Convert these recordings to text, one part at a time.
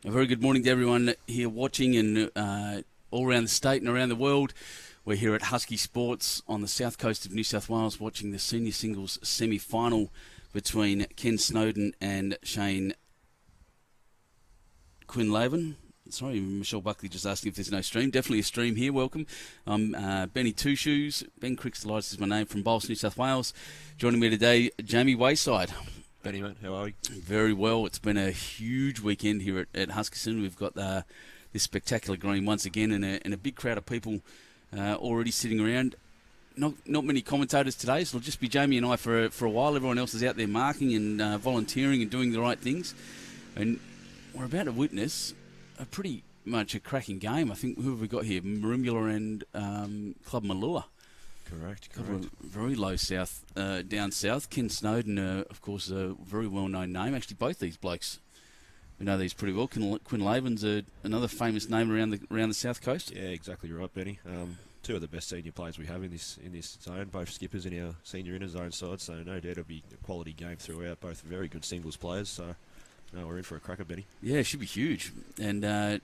A very good morning to everyone here watching and all around the state and around the world. We're here at Husky Sports on the south coast of New South Wales watching the senior singles semi-final between Ken Snowden and Shane Quinlivan. Sorry, Michelle Buckley just asking if there's no stream. Definitely a stream here. Welcome. I'm Benny Two Shoes. Ben Crixtolitis is my name from Bowles, New South Wales. Joining me today, Jamie Wayside. Benny, mate, how are we? Very well. It's been a huge weekend here at Huskisson. We've got this spectacular green once again and a big crowd of people already sitting around. Not many commentators today, so it'll just be Jamie and I for a while. Everyone else is out there marking and volunteering and doing the right things. And we're about to witness a pretty much a cracking game. I think, who have we got here? Marimbula and Club Malua. Correct. Very low south, down south. Ken Snowden, of course, a very well-known name. Actually, both these blokes, we know these pretty well. Quinlivan's another famous name around the south coast. Yeah, exactly right, Benny. Two of the best senior players we have in this zone, both skippers in our senior inner zone side, so no doubt it'll be a quality game throughout. Both very good singles players, so no, we're in for a cracker, Benny. Yeah, it should be huge. And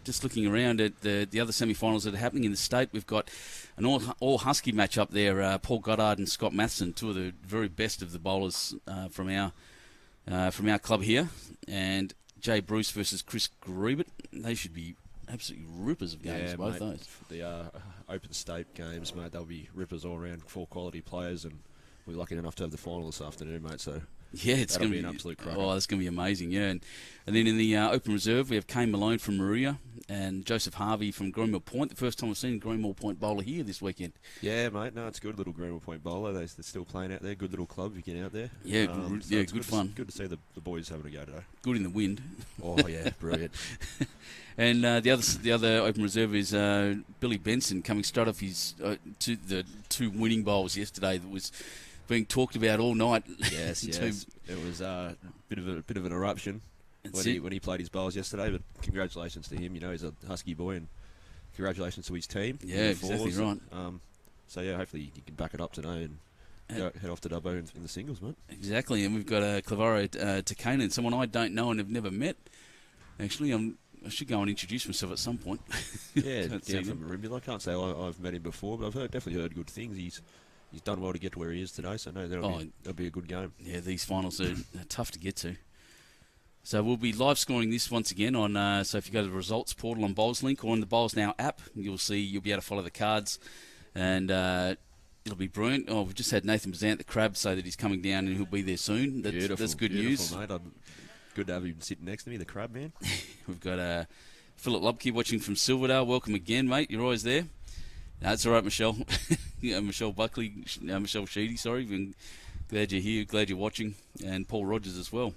just looking around at the other semi-finals that are happening in the state, we've got an all Husky match up there. Paul Goddard and Scott Matheson, two of the very best of the bowlers from our club here, and Jay Bruce versus Chris Grebert. They should be absolutely rippers of games, both mate, those. The open state games, mate, they'll be rippers all around, four quality players, and we're lucky enough to have the final this afternoon, mate. So yeah, it's going to be an absolute cracker. Oh, that's going to be amazing, yeah. And then in the open reserve, we have Kane Malone from Maruya and Joseph Harvey from Greenmill Point. The first time I've seen a Greenmill Point bowler here this weekend. Yeah, mate. No, it's a good little Greenmill Point bowler. They're still playing out there. Good little club. You get out there. Yeah, so good fun. Good to see the boys having a go today. Good in the wind. Oh yeah, brilliant. And the other open reserve is Billy Benson coming straight off his the two winning bowls yesterday that was being talked about all night. Yes. It was a bit of an eruption when he played his bowls yesterday. But congratulations to him. You know, he's a Husky boy, and congratulations to his team. Yeah, exactly right. So yeah, hopefully you can back it up today and head off to Dubbo in the singles, mate. Exactly, and we've got Clavaro Takanen, someone I don't know and have never met. Actually, I should go and introduce myself at some point. Yeah, down from Marimbula. I can't say I've met him before, but I've definitely heard good things. He's done well to get to where he is today, so no, that'll be a good game. Yeah, these finals are tough to get to. So we'll be live scoring this once again on. So if you go to the results portal on Bowls Link or on the Bowls Now app, you'll be able to follow the cards, and it'll be brilliant. Oh, we've just had Nathan Bazant, the crab, say that he's coming down and he'll be there soon. That's good news, mate. Good to have him sitting next to me, the crab man. We've got Philip Lubke watching from Silverdale. Welcome again, mate. You're always there. That's all right, Michelle. Michelle Buckley, Michelle Sheedy, sorry. Glad you're here, glad you're watching. And Paul Rogers as well.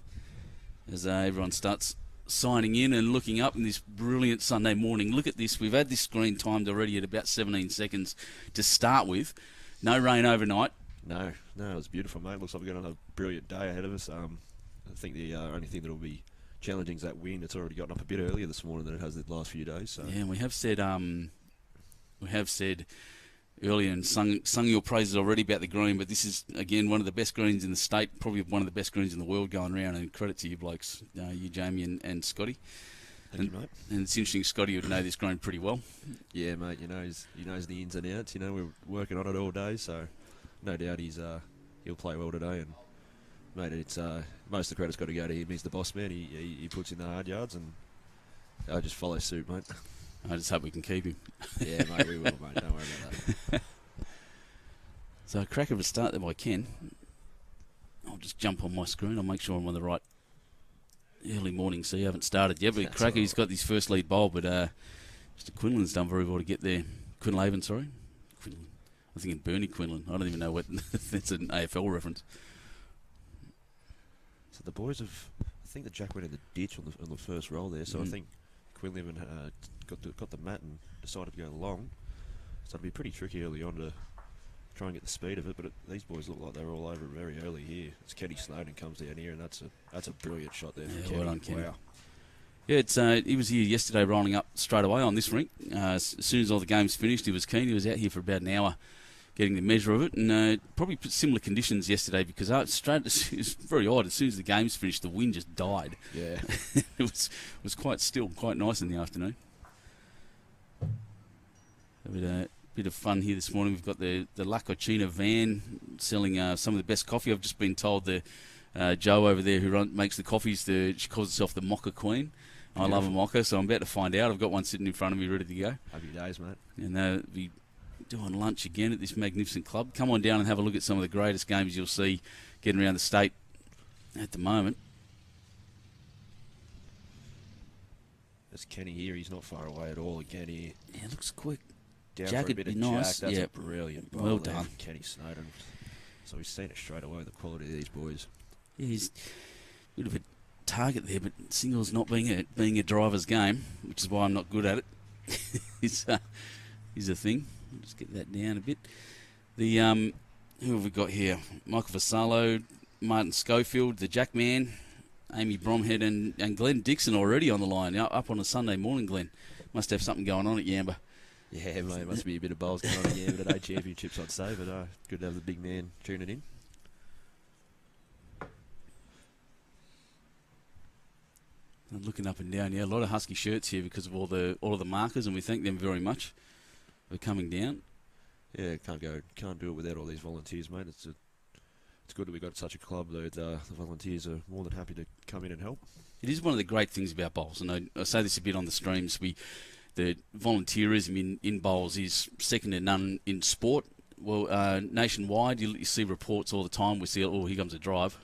As everyone starts signing in and looking up in this brilliant Sunday morning. Look at this. We've had this screen timed already at about 17 seconds to start with. No rain overnight. No, it was beautiful, mate. Looks like we've got another brilliant day ahead of us. I think the only thing that will be challenging is that wind. It's already gotten up a bit earlier this morning than it has the last few days. So. Yeah, and we have said earlier and sung your praises already about the green, but this is, again, one of the best greens in the state, probably one of the best greens in the world going around, and credit to you blokes, you, Jamie and Scotty. Thank you, mate. And it's interesting, Scotty would know this green pretty well. Yeah, mate, he knows the ins and outs. You know, we're working on it all day, so no doubt he'll play well today. And mate, it's most of the credit's got to go to him. He's the boss man. He puts in the hard yards, and I just follow suit, mate. I just hope we can keep him. Yeah, mate, we will, mate. Don't worry about that. So a cracker of a start there by Ken. I'll just jump on my screen. I'll make sure I'm on the right early morning, so you haven't started yet. But Cracker, he's got his first lead bowl, but Mr. Quinlan's done very well to get there. Quinlivan, sorry. Quinlan. I'm thinking Bernie Quinlan. I don't even know what that's an AFL reference. So the boys have, I think the Jack went in the ditch on the first roll there, so I think Quinlivan got the mat and decided to go long. So it'll be pretty tricky early on to try and get the speed of it, but these boys look like they're all over it very early here. It's Kenny Snowden comes down here, and that's a brilliant shot there. Yeah, well done, Kenny. Wow. Yeah, he was here yesterday rolling up straight away on this rink. As soon as all the games finished, he was keen. He was out here for about an hour getting the measure of it, and probably similar conditions yesterday because it's very odd. As soon as the game's finished, the wind just died. Yeah. It was quite still, quite nice in the afternoon. A bit of fun here this morning. We've got the La Cocina van selling some of the best coffee. I've just been told the Joe over there who makes the coffees, she calls herself the Mocha Queen. I love a mocha, so I'm about to find out. I've got one sitting in front of me ready to go. Happy days, mate. And they'll be doing lunch again at this magnificent club. Come on down and have a look at some of the greatest games you'll see getting around the state at the moment. There's Kenny here. He's not far away at all again here. Yeah, it looks quick. Down Jack for a would bit be of nice. Jack. That's Yeah. a brilliant ball Well there done. from Kenny Snowden. So we've seen it straight away, the quality of these boys. Yeah, he's a bit of a target there, but singles not being a driver's game, which is why I'm not good at it, is a thing. I'll just get that down a bit. The who have we got here? Michael Vassallo, Martin Schofield, the Jackman, Amy Bromhead, and Glenn Dixon already on the line. Up on a Sunday morning, Glenn. Must have something going on at Yamba. Yeah, mate, must be a bit of bowls going on at Yamba today. Championships, I'd say, but good to have the big man tuning in. I'm looking up and down, yeah, a lot of Husky shirts here because of all of the markers, and we thank them very much for coming down. Yeah, can't do it without all these volunteers, mate. It's good that we've got such a club that the volunteers are more than happy to come in and help. It is one of the great things about bowls, and I say this a bit on the streams. The volunteerism in bowls is second to none in sport. Well, nationwide, you see reports all the time. We see, here comes a drive.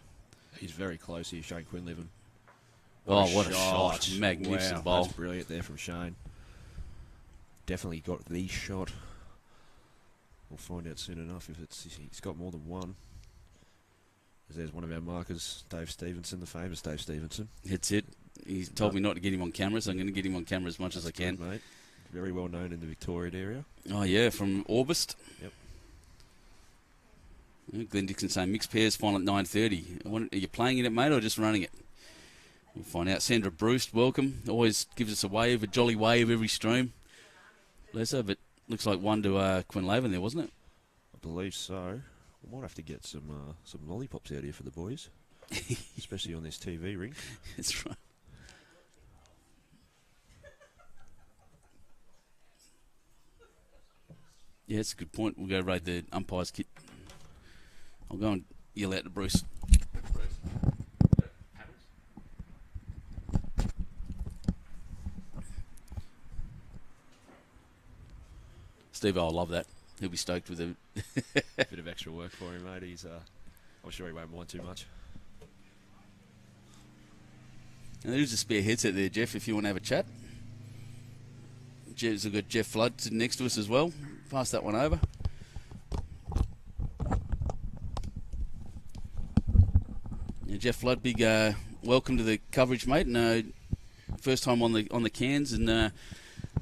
He's very close here, Shane Quinlivan. What a shot. Magnificent bowl. That's brilliant there from Shane. Definitely got the shot. We'll find out soon enough if he's got more than one. There's one of our markers, Dave Stevenson, the famous Dave Stevenson. That's it. He's told me not to get him on camera, so I'm going to get him on camera as much as I can. Good, mate. Very well known in the Victorian area. Oh, yeah, from August. Yep. Glenn Dixon saying mixed pairs final at 9:30. Are you playing in it, mate, or just running it? We'll find out. Sandra Bruce, welcome. Always gives us a jolly wave every stream. Bless her, but looks like one to Quinlivan there, wasn't it? I believe so. We might have to get some lollipops out here for the boys, especially on this TV ring. That's right. Yeah, that's a good point. We'll go raid the umpire's kit. I'll go and yell out to Bruce. Steve, I'll love that. He'll be stoked with it. Bit of extra work for him, mate. I'm sure he won't mind too much. And there's a spare headset there, Jeff, if you want to have a chat. We've got Jeff Flood sitting next to us as well. Pass that one over. Yeah, Jeff Flood, big welcome to the coverage, mate. And first time on the cans, and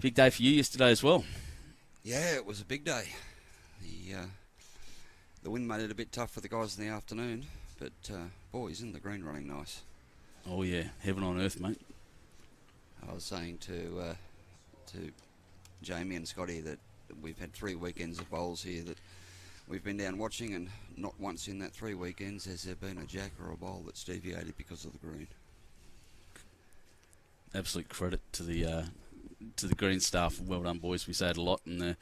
big day for you yesterday as well. Yeah, it was a big day. The wind made it a bit tough for the guys in the afternoon, but boys in the green running nice. Oh yeah, heaven on earth, mate. I was saying to Jamie and Scotty that we've had 3 weekends of bowls here that we've been down watching, and not once in that 3 weekends has there been a jack or a bowl that's deviated because of the green. Absolute credit to the green staff. Well done, boys. We say it a lot, and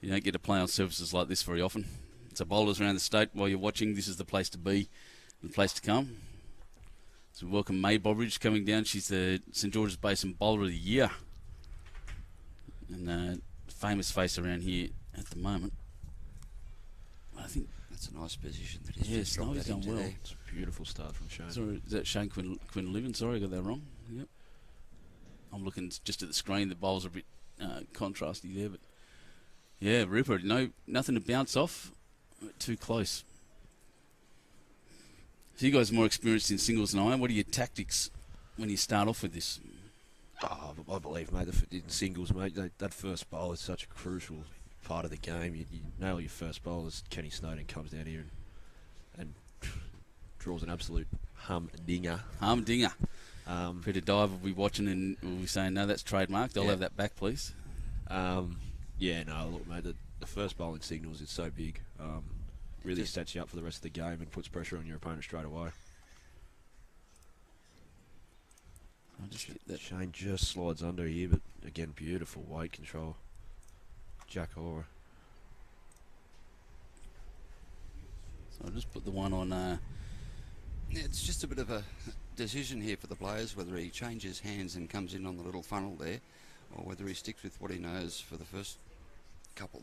you don't get to play on surfaces like this very often. So bowlers around the state, while you're watching, this is the place to be, the place to come. So we welcome May Bobridge coming down. She's the St George's Basin Bowler of the Year, and famous face around here at the moment. I think that's a nice position that he's just dropped that done into well. there. It's a beautiful start from Shane. Sorry, is that Shane Quinlivan? Sorry, I got that wrong. Yep. I'm looking just at the screen. The bowls are a bit contrasty there, but yeah, Ripper. Nothing to bounce off. Too close. So you guys are more experienced in singles than I am. What are your tactics when you start off with this? Oh, I believe, mate, in singles, mate, that first bowl is such a crucial part of the game. You nail your first bowl as Kenny Snowden comes down here and draws an absolute humdinger. Humdinger. Peter Dive will be watching and will be saying, no, that's trademarked. I'll have that back, please. Yeah, no, look, mate, the the first bowling signals is so big. Really Just- sets you up for the rest of the game and puts pressure on your opponent straight away. I'll just get that. Shane just slides under here, but again, beautiful weight control. Jack Ora. So I'll just put the one on. Yeah, it's just a bit of a decision here for the players, whether he changes hands and comes in on the little funnel there, or whether he sticks with what he knows for the first couple.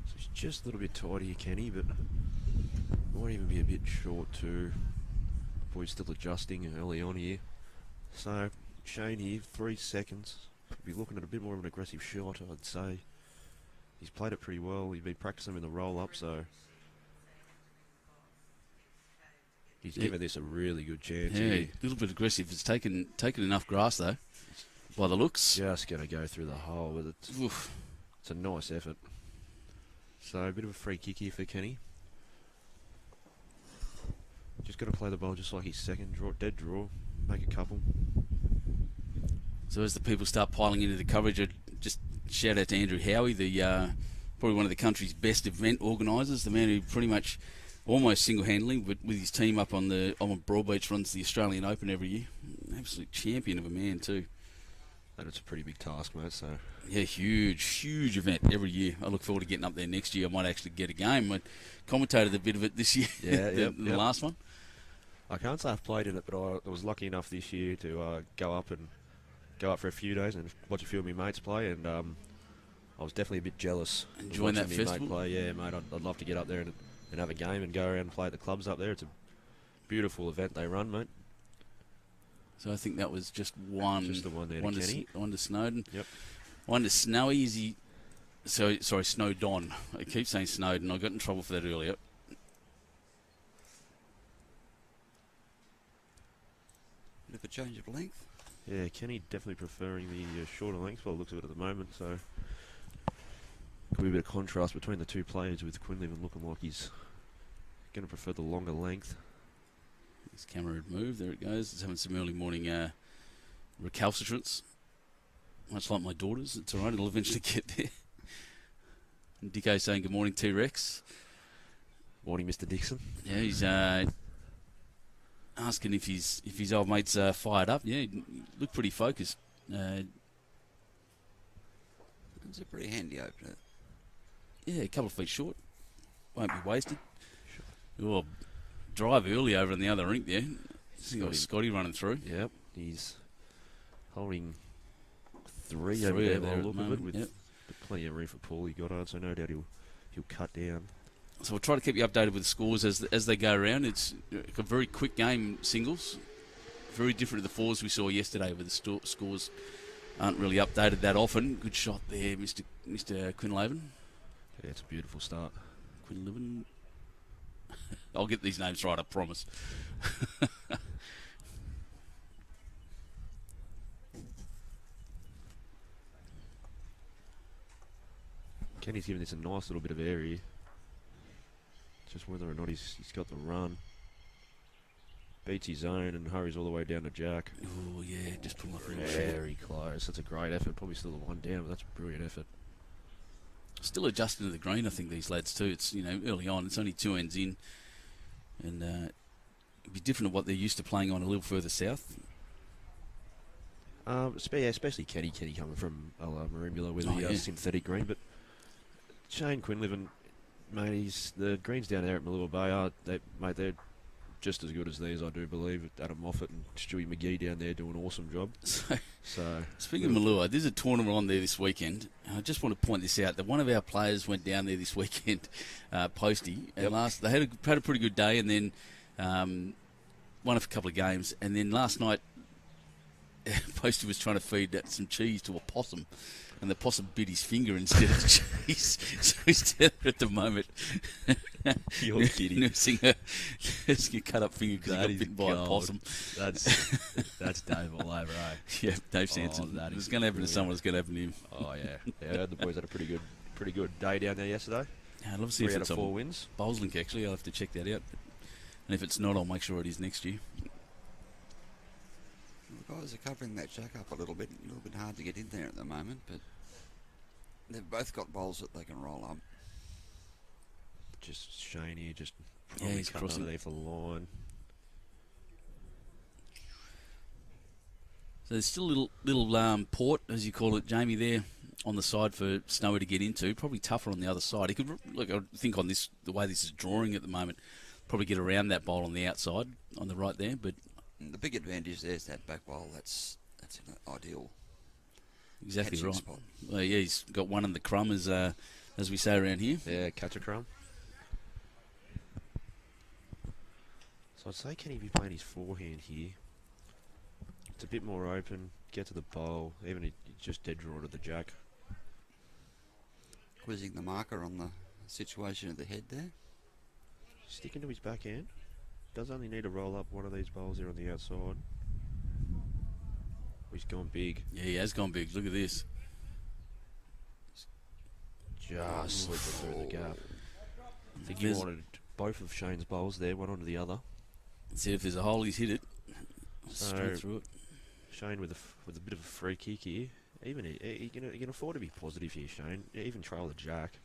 So he's just a little bit tight here, Kenny, but might even be a bit short too. Boy's still adjusting early on here. So Shane here, 3 seconds. Be looking at a bit more of an aggressive shot, I'd say. He's played it pretty well. He's been practicing in the roll-up, so he's given this a really good chance. Yeah, here. a little bit aggressive. It's taken enough grass though, by the looks. Just going to go through the hole with it. Oof. It's a nice effort. So a bit of a free kick here for Kenny. Just got to play the ball just like his second draw, dead draw, make a couple. So as the people start piling into the coverage, I'd just shout out to Andrew Howie, the probably one of the country's best event organisers, the man who pretty much almost single-handedly, but with his team up on Broadbeach, runs the Australian Open every year. Absolute champion of a man too. And it's a pretty big task, mate, so... Yeah, huge event every year. I look forward to getting up there next year. I might actually get a game. I commentated a bit of it this year, Yeah, the last one. I can't say I've played in it, but I was lucky enough this year to go up for a few days and watch a few of my mates play, and I was definitely a bit jealous. of Enjoying that watching me festival? Mate play. Yeah, mate, I'd love to get up there and have a game and go around and play at the clubs up there. It's a beautiful event they run, mate. So I think that was just one. Just the one there to Kenny. One to Snowden. Yep. One to Snowy. Is he? Sorry, Snowdon. I keep saying Snowden. I got in trouble for that earlier. Bit of a change of length. Yeah, Kenny definitely preferring the shorter length by the looks of it at the moment, so could be a bit of contrast between the two players, with Quinlivan looking like he's going to prefer the longer length. This camera had moved. There it goes. It's having some early morning recalcitrance. Much like my daughters. It's all right. It'll eventually get there. And Dicko saying good morning, T-Rex. Morning, Mr. Dixon. Yeah, he's asking if his old mate's fired up. Yeah, he looked pretty focused. It's a pretty handy opener. Yeah, a couple of feet short. Won't be wasted. Oh, drive early over in the other rink there. Got Scotty running through. Yep, he's holding three Three over there over by there the at look the of it, moment, with yep. plenty of room for Paulie Goddard, so no doubt he'll cut down. So we'll try to keep you updated with the scores as they go around. It's a very quick game, singles. Very different to the fours we saw yesterday, where the scores aren't really updated that often. Good shot there, Mr. Quinlivan. Yeah, it's a beautiful start. Quinlivan. I'll get these names right, I promise. Kenny's giving this a nice little bit of area. Just whether or not he's got the run. Beats his own and hurries all the way down to Jack. Oh, yeah, just pull up a little Very close. That's a great effort. Probably still the one down, but that's a brilliant effort. Still adjusting to the green, I think, these lads too. It's, early on. It's only 2 ends in. And it'd be different to what they're used to playing on a little further south. Especially Kenny coming from Marimbula with the synthetic green. But Shane Quinlivan, mate, the greens down there at Malua Bay they're just as good as these, I do believe. Adam Moffat and Stewie McGee down there do an awesome job. So Speaking of Malua, there's a tournament on there this weekend. I just want to point this out, that one of our players went down there this weekend, Posty, and they had a pretty good day, and then won a couple of games, and then last night Posty was trying to feed some cheese to a possum, and the possum bit his finger instead of cheese. So he's down there at the moment. You're kidding. Nursing a cut up finger because he got bitten by a possum. That's Dave all over, eh? Yeah, Dave Sanson. That It's is going to happen to someone. It's going to happen to him. Oh yeah. I heard the boys had a pretty good day down there yesterday. Yeah, I'd love to see 3 if out it's of 4 on wins. Bowls Link, actually. I'll have to check that out. And if it's not, I'll make sure it is next year. The guys are covering that jack up a little bit hard to get in there at the moment, but they've both got bowls that they can roll up. Just Shane here, just Yeah, probably he's cutting crossing. underneath the line. So there's still a little port, as you call it, Jamie, there on the side for Snowy to get into. Probably tougher on the other side. He could, look, I think on this, the way this is drawing at the moment, probably get around that bowl on the outside, on the right there. But And the big advantage there is that back bowl. That's an ideal exactly catching right. spot. Well, yeah, he's got one in the crumb, as we say around here. Yeah, catch a crumb. So I'd say, can he be playing his forehand here? It's a bit more open, get to the bowl, even if you just dead draw to the jack. Quizzing the marker on the situation of the head there. Sticking to his backhand. Does only need to roll up one of these bowls here on the outside. He's gone big. Yeah, he has gone big. Look at this. Just slipping through the gap. I think he There's- wanted both of Shane's bowls there, one onto the other. See if there's a hole, he's hit it. Straight So- through it. Shane with a bit of a free kick here. Even he can afford to be positive here, Shane. Even trail the jack.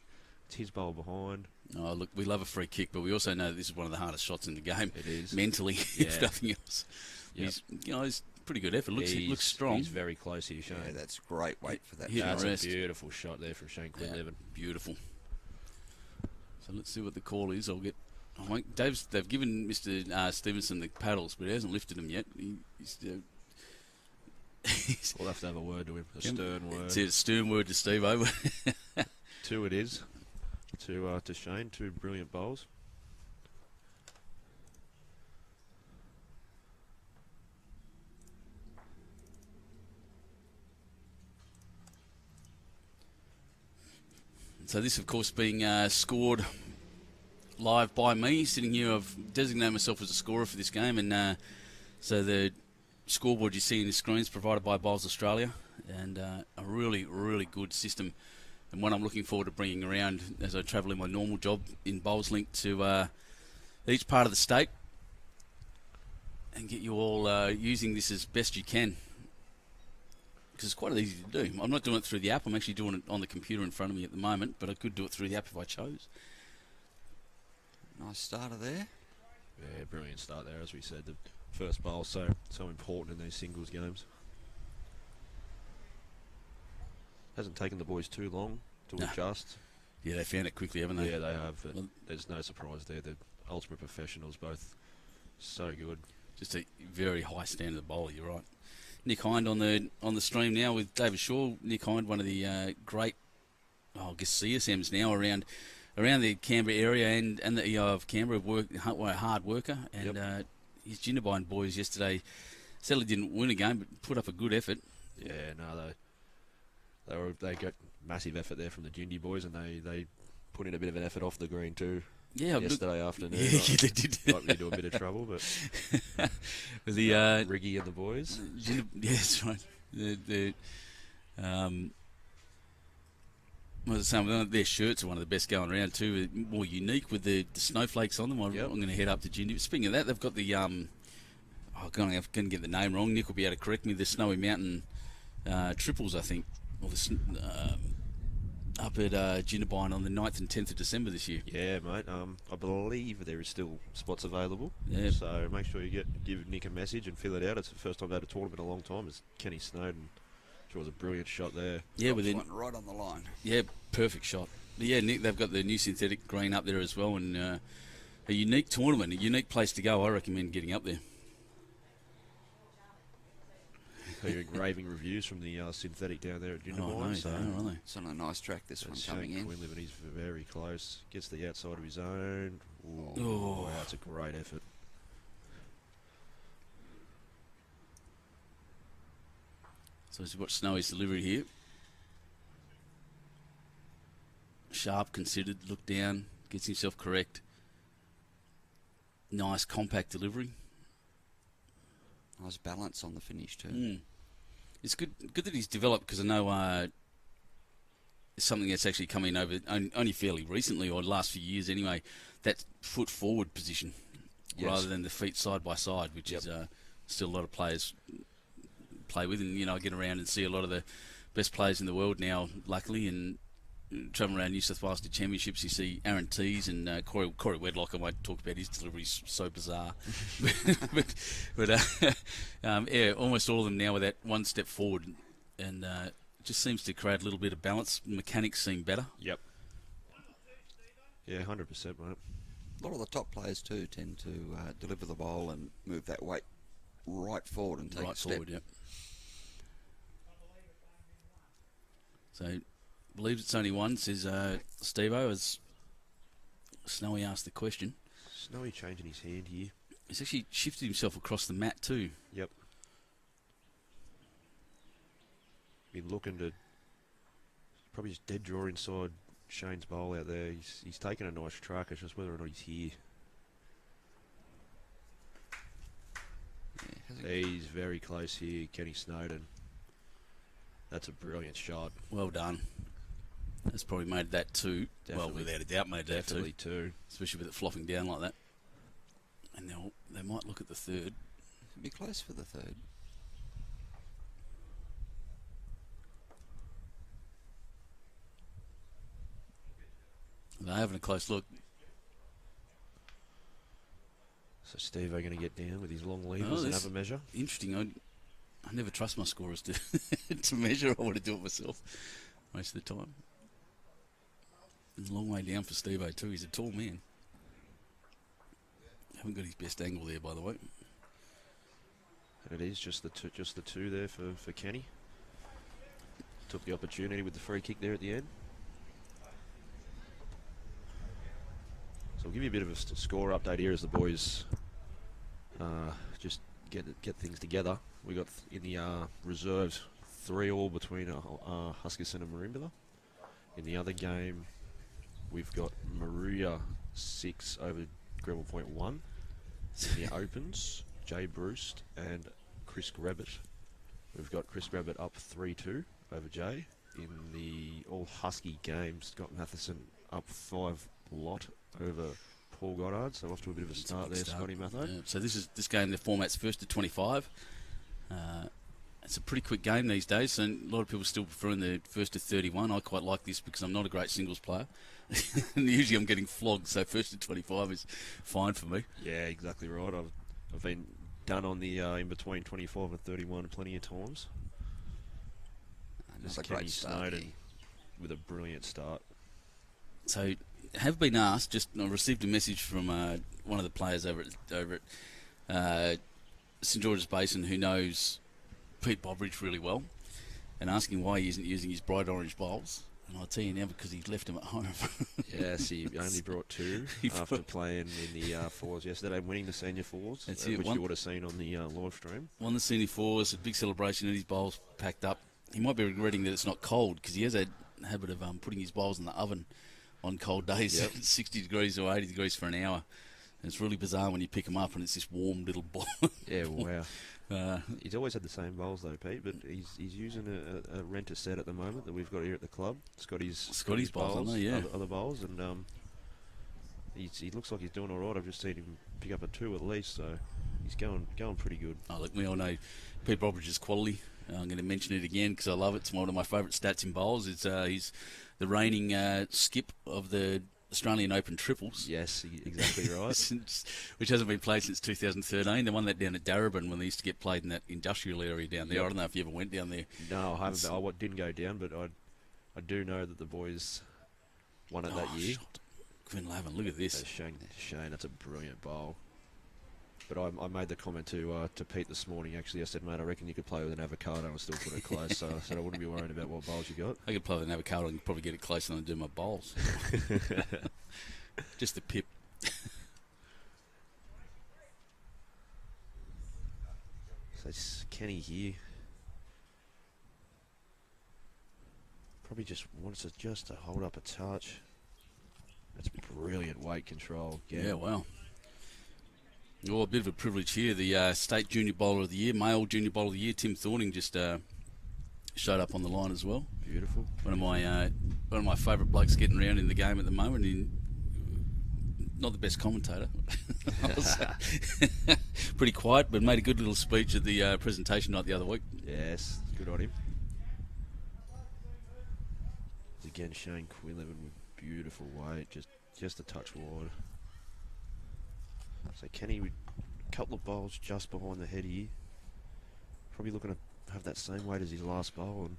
It's his bowl behind. Oh, look, we love a free kick, but we also know that this is one of the hardest shots in the game. It is. Mentally, Yeah. if nothing else. Yep. He's pretty good effort. Looks strong. He's very close here, Shane. Yeah, that's great weight for that. Hit and That's rest. a beautiful shot there from Shane Yeah, Quinlivan. beautiful. So let's see what the call is. They've given Mr. Stevenson the paddles, but he hasn't lifted them yet. We'll have to have a word to him. A stern word. It's a stern word to Steve over. 2 it is. To Shane. 2 brilliant bowls. So this, of course, being scored live by me. Sitting here, I've designated myself as a scorer for this game, and so the scoreboard you see in the screen is provided by Bowls Australia, and a really, really good system, and one I'm looking forward to bringing around as I travel in my normal job in Bowls Link to each part of the state, and get you all using this as best you can. Because it's quite easy to do. I'm not doing it through the app. I'm actually doing it on the computer in front of me at the moment, but I could do it through the app if I chose. Nice starter there. Yeah, brilliant start there, as we said. The first bowl so important in these singles games. Hasn't taken the boys too long to No. adjust. Yeah, they found it quickly, haven't they? Yeah, they have, but Well- there's no surprise there. They're ultimate professionals, both so good. Just a very high standard bowler, you're right. Nick Hind on the stream now with David Shaw. Nick Hind, one of the great, I guess, CSMs now around the Canberra area and the EO of Canberra, a hard worker. And his Jindabyne boys yesterday sadly didn't win a game, but put up a good effort. Yeah, no, they got massive effort there from the Jindy boys, and they put in a bit of an effort off the green too. Yeah, Yesterday afternoon, yeah, they did. got into a bit of trouble, but With the Riggy and the boys. yeah, that's right. Their shirts are one of the best going around too. More unique with the snowflakes on them. I'm going to head up to Jindy. Speaking of that, they've got the I'm going to get the name wrong. Nick will be able to correct me. The Snowy Mountain triples, I think, or up at Jindabyne on the 9th and 10th of December this year. Yeah, mate. I believe there is still spots available. Yeah. So make sure you give Nick a message and fill it out. It's the first time I've had a tournament in a long time. It's Kenny Snowden. Draws a brilliant shot there. Yeah, Drops within one right on the line. Yeah, perfect shot. But yeah, Nick, they've got the new synthetic green up there as well, and a unique tournament, a unique place to go. I recommend getting up there. Hearing raving reviews from the synthetic down there at Jindabyne. no, so they are, aren't they? It's on a nice track, this one that's coming Shane in. Quinlivan, he's very close. Gets to the outside of his own. Ooh, Oh. wow, that's a great effort. So as you watch Snowy's delivery here. Sharp, considered, look down, gets himself correct. Nice, compact delivery. Nice balance on the finish too. Mm. It's good that he's developed, because I know it's something that's actually come in over only fairly recently, or the last few years anyway, that foot forward position Yes. rather than the feet side by side, which Yep. is still a lot of players play with, and I get around and see a lot of the best players in the world now, luckily, and travelling around New South Wales to championships, you see Aaron Tees and Corey Wedlock. I won't talk about his delivery's so bizarre, but yeah, almost all of them now with that one step forward, and it just seems to create a little bit of balance. Mechanics seem better. Yep. Yeah, 100%, mate. A lot of the top players too tend to deliver the bowl and move that weight right forward and take Right a step. forward, yep. So, believes it's only one, says Steve-O, as Snowy asked the question. Snowy changing his hand here. He's actually shifted himself across the mat too. Yep. Been looking to probably just dead draw inside Shane's bowl out there. He's taken a nice truck. It's just whether or not he's here. Yeah, He's very close here, Kenny Snowden. That's a brilliant shot. Well done. That's probably made that two. Well, Definitely. without a doubt made that Definitely two. two. Especially with it flopping down like that. And they might look at the third. be close for the third. They're having a close look. So Steve-O going to get down with his long levers Oh, and this- have a measure. Interesting. I never trust my scorers to to measure. I want to do it myself most of the time. It's a long way down for Steve-O too. He's a tall man. Haven't got his best angle there, by the way. And it is just the two there for Kenny. Took the opportunity with the free kick there at the end. So we'll give you a bit of a score update here as the boys just get things together. We got in the reserves 3-3 between Huskisson and Merimbula. In the other game, we've got Maruya 6 over Greville Point 1. In the opens, Jay Bruce and Chris Grabbit. We've got Chris Grabbit up 3-2 over Jay. In the all Husky game, Scott Matheson up 5 lot over Paul Goddard. So off to a bit of a start there, Scotty Matho. Yeah, so this game, the format's 1st to 25. It's a pretty quick game these days, so a lot of people still preferring the 1st to 31. I quite like this because I'm not a great singles player. And usually I'm getting flogged, so 1st to 25 is fine for me. Yeah, exactly right. I've been done on the in between 25 and 31 plenty of times. Another Kenny great start Snowden here. with a brilliant start. So, have been asked. I received a message from one of the players over at St George's Basin who knows Pete Bobridge really well, and asking why he isn't using his bright orange bowls. And I'll tell you now, because he's left them at home. Yes, he only brought 2 after playing in the fours yesterday, winning the senior fours, That's which it. you would have seen on the live stream. Won the senior fours, a big celebration, and his bowls packed up. He might be regretting that it's not cold, because he has a habit of putting his bowls in the oven on cold days, Yep. 60 degrees or 80 degrees for an hour. And it's really bizarre when you pick them up and it's this warm little ball. Yeah, wow. Uh, He's always had the same bowls though, Pete, but he's using a renter set at the moment that we've got here at the club. Scotty's bowls, aren't they? Yeah. other bowls, and he looks like he's doing all right. I've just seen him pick up a 2 at least, so he's going pretty good. Oh, look, we all know Pete Bobridge's quality. I'm going to mention it again because I love it. It's one of my favourite stats in bowls. It's he's the reigning skip of the Australian Open triples. Yes, exactly right. Which hasn't been played since 2013. They won that down at Darebin when they used to get played in that industrial area down there. Yep. I don't know if you ever went down there. No, I haven't. I didn't go down, but I do know that the boys won it that year. Shot. Quinlivan, look at this. Shane, that's a brilliant bowl. But I made the comment to Pete this morning, actually. I said, mate, I reckon you could play with an avocado and still put it close. So I said I wouldn't be worried about what bowls you got. I could play with an avocado and probably get it closer than I do my bowls. Just the pip. So it's Kenny here. Probably just wants to hold up a touch. That's brilliant weight control. Yeah, wow. Oh, a bit of a privilege here. The State Junior Bowler of the Year, Male Junior Bowler of the Year, Tim Thorning, just showed up on the line as well. Beautiful. One of my favourite blokes getting around in the game at the moment. Not the best commentator. Pretty quiet, but made a good little speech at the presentation night the other week. Yes, good on him. Again, Shane Quinlivan with beautiful weight, just a touch wide. So Kenny with a couple of bowls just behind the head here. Probably looking to have that same weight as his last bowl, and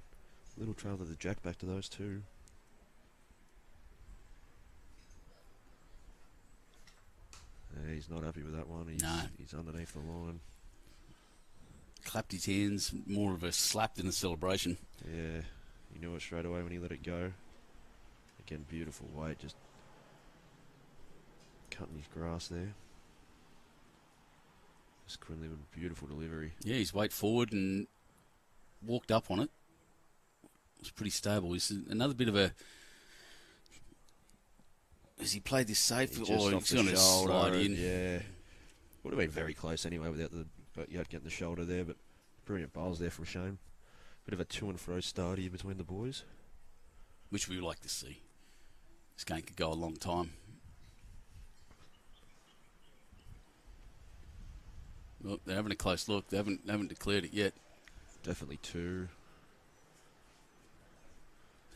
a little trail to the jack back to those two. Yeah, he's not happy with that one. He's underneath the line. Clapped his hands, more of a slap than a celebration. Yeah, he knew it straight away when he let it go. Again, beautiful weight, just cutting his grass there. Just Quinlivan, beautiful delivery. Yeah, he's weight forward and walked up on it. It was pretty stable. He's another bit of a... Has he played this safe, or he's going to slide in? Yeah, would have been very close anyway without the yard getting the shoulder there. But brilliant bowls there from Shane. Bit of a to and fro start here between the boys, which we like to see. This game could go a long time. Well, they're having a close look. They haven't declared it yet. Definitely two.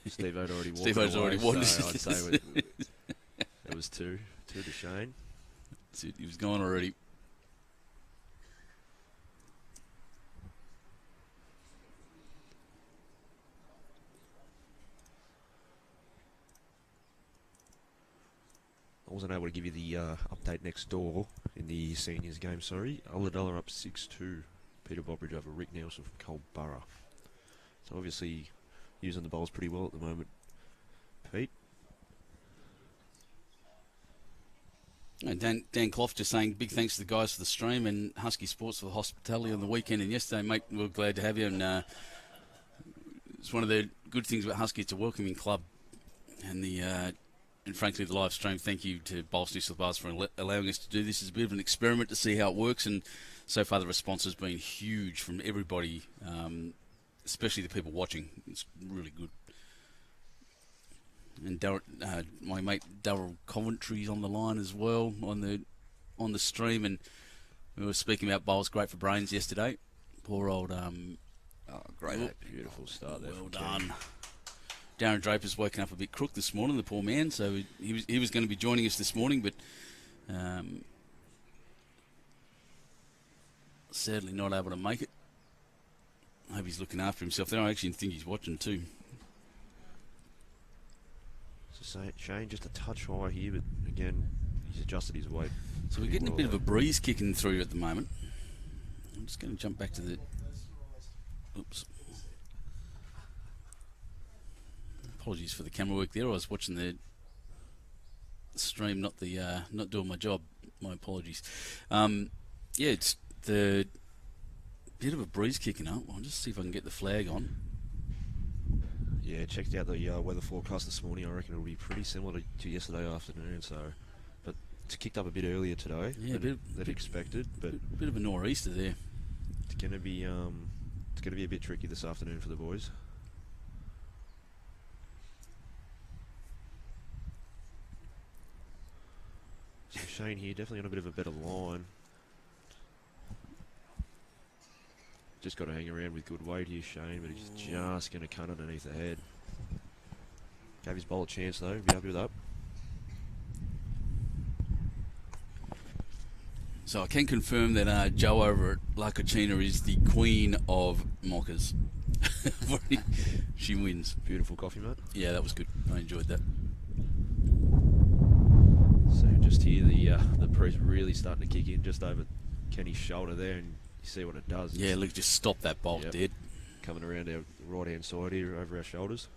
Steve-O's already walked Steve-O's away, already won. So I'd say it was two to Shane. That's it. He was gone already. I wasn't able to give you the update next door in the seniors game, sorry. Ulladulla up 6-2. Peter Bobridge over Rick Nelson from Culburra. So obviously using the bowls pretty well at the moment. Pete? And Dan Clough just saying big thanks to the guys for the stream and Husky Sports for the hospitality on the weekend and yesterday, mate. We're glad to have you. And it's one of the good things about Husky. It's a welcoming club. And frankly, the live stream, thank you to Bowls New South Wales for allowing us to do this. It's a bit of an experiment to see how it works, and so far the response has been huge from everybody, especially the people watching. It's really good. And my mate Darryl Coventry's on the line as well on the stream, and we were speaking about bowls great for brains yesterday. Poor old great, beautiful start there. Well done. Darren Draper's woken up a bit crook this morning, the poor man. So he was going to be joining us this morning, but sadly not able to make it. I hope he's looking after himself there. I actually think he's watching too. So Shane just a touch high here, but again, he's adjusted his weight. So we're getting a bit of a breeze kicking through at the moment. I'm just going to jump back to the... Oops. Apologies for the camera work there. I was watching the stream, not doing my job. My apologies. Yeah, it's the bit of a breeze kicking up. I'll just see if I can get the flag on. Yeah, checked out the weather forecast this morning. I reckon it'll be pretty similar to yesterday afternoon. So, but it's kicked up a bit earlier today than expected. But a bit of a nor'easter there. It's going to be a bit tricky this afternoon for the boys. So Shane here definitely on a bit of a better line. Just got to hang around with good weight here, Shane, but he's just going to cut underneath the head. Gave his bowl a chance though. Be happy with that. So I can confirm that Joe over at La Cucina is the queen of mockers. She wins. Beautiful coffee, mate. Yeah, that was good. I enjoyed that. So just here the press really starting to kick in just over Kenny's shoulder there, and you see what it does. Yeah, look, just stop that bolt dead. Coming around our right hand side here over our shoulders.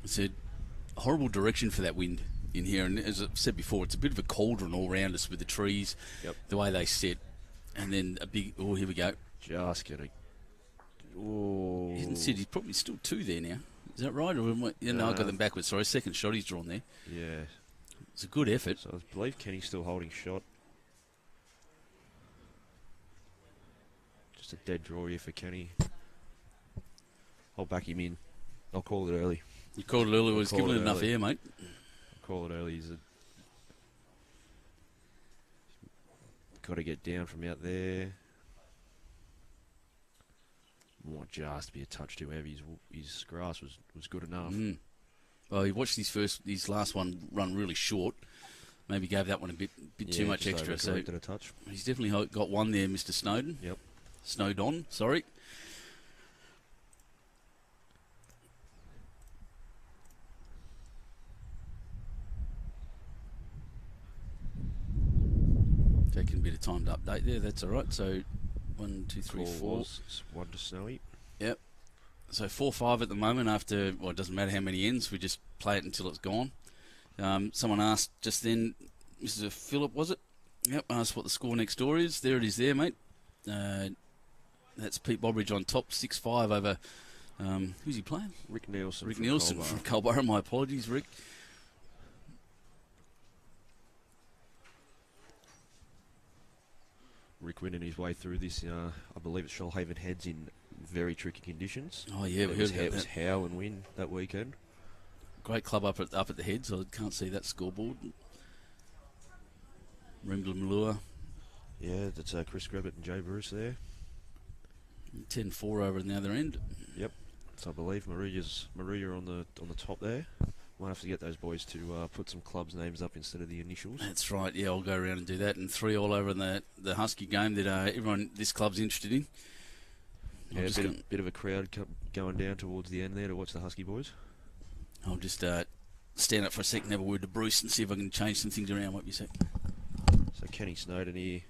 It's a horrible direction for that wind in here, and as I've said before, it's a bit of a cauldron all around us with the trees, the way they sit, and then a big. Oh, here we go. Just gonna. Oh. He hasn't said he's probably still two there now. Is that right? Or no, I got them backwards. Sorry, second shot he's drawn there. Yeah. It's a good effort. So I believe Kenny's still holding shot. Just a dead draw here for Kenny. I'll back him in. I'll call it early. You called it early. Was given it enough air, mate. I'll call it early. He's Got to get down from out there. Might just be a touch too heavy. His grass was good enough. Well, he watched his last one run really short. Maybe gave that one a bit too much extra. So a touch. He's definitely got one there, Mr. Snowden. Yep. Snowdon, sorry. Taking a bit of time to update there. That's all right. So 1, 2, 3, 4. One to Snowy. Yep. So 4-5 at the moment. After it doesn't matter how many ends. We just play it until it's gone. Someone asked just then, Mr. Phillip, was it? Yep. Asked what the score next door is. There it is, there, mate. That's Pete Bobridge on top, 6-5 over. Who's he playing? Rick Nielsen. Rick Nielsen from Culborough. My apologies, Rick. Rick winning his way through this. I believe it's Shoalhaven Heads in very tricky conditions. Oh yeah, we heard about that. It was Howe and Win that weekend. Great club up at the Heads. I can't see that scoreboard. Rimblin Malua. Yeah, that's Chris Grabbett and Jay Bruce there. 10-4 over at the other end. Yep. So I believe Maruya on the top there. Might have to get those boys to put some clubs' names up instead of the initials. That's right. Yeah, I'll go around and do that. And 3 all over in the Husky game that everyone this club's interested in. Yeah, bit of a crowd going down towards the end there to watch the Husky boys. I'll just stand up for a second, have a word to Bruce, and see if I can change some things around. Won't be a sec. So Kenny Snowden here,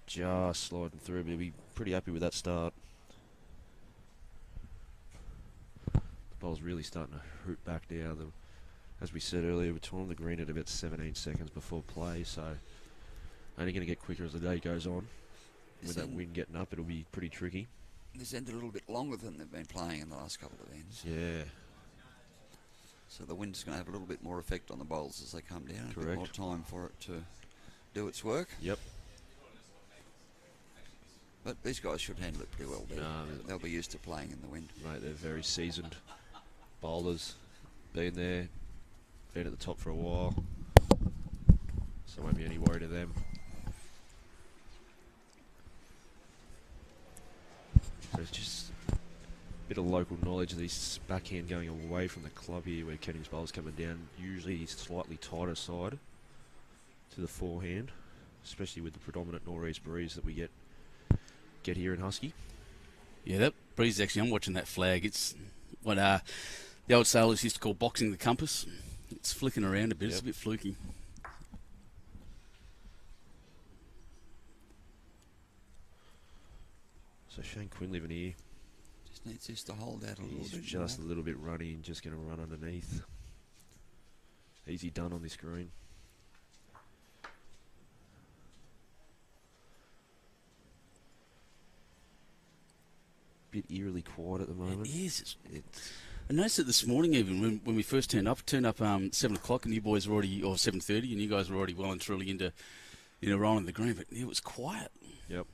just sliding through, but he'll be pretty happy with that start. The ball's really starting to hoot back now. As we said earlier, we're on the green at about 17 seconds before play, so only going to get quicker as the day goes on. With that wind getting up, it'll be pretty tricky. This ended a little bit longer than they've been playing in the last couple of ends. Yeah. So the wind's going to have a little bit more effect on the bowls as they come down. Correct. A bit more time for it to do its work. Yep. But these guys should handle it pretty well. They'll be used to playing in the wind. Right, they're very seasoned bowlers. Been there, been at the top for a while. So won't be any worry to them. So it's just a bit of local knowledge of this backhand going away from the club here where Kenny's bowl's coming down. Usually slightly tighter side to the forehand, especially with the predominant northeast breeze that we get here in Husky. Yeah, that breeze actually, I'm watching that flag. It's what the old sailors used to call boxing the compass. It's flicking around a bit. Yep. It's a bit fluky. So Shane Quinlivan here. Just needs this to hold out a little bit. He's just a little bit runny and just going to run underneath. Easy done on this green. Bit eerily quiet at the moment. It is. I noticed it this morning even when we first turned up 7 o'clock and you boys were already, or 7:30, and you guys were already well and truly into rolling the green, but it was quiet. Yep.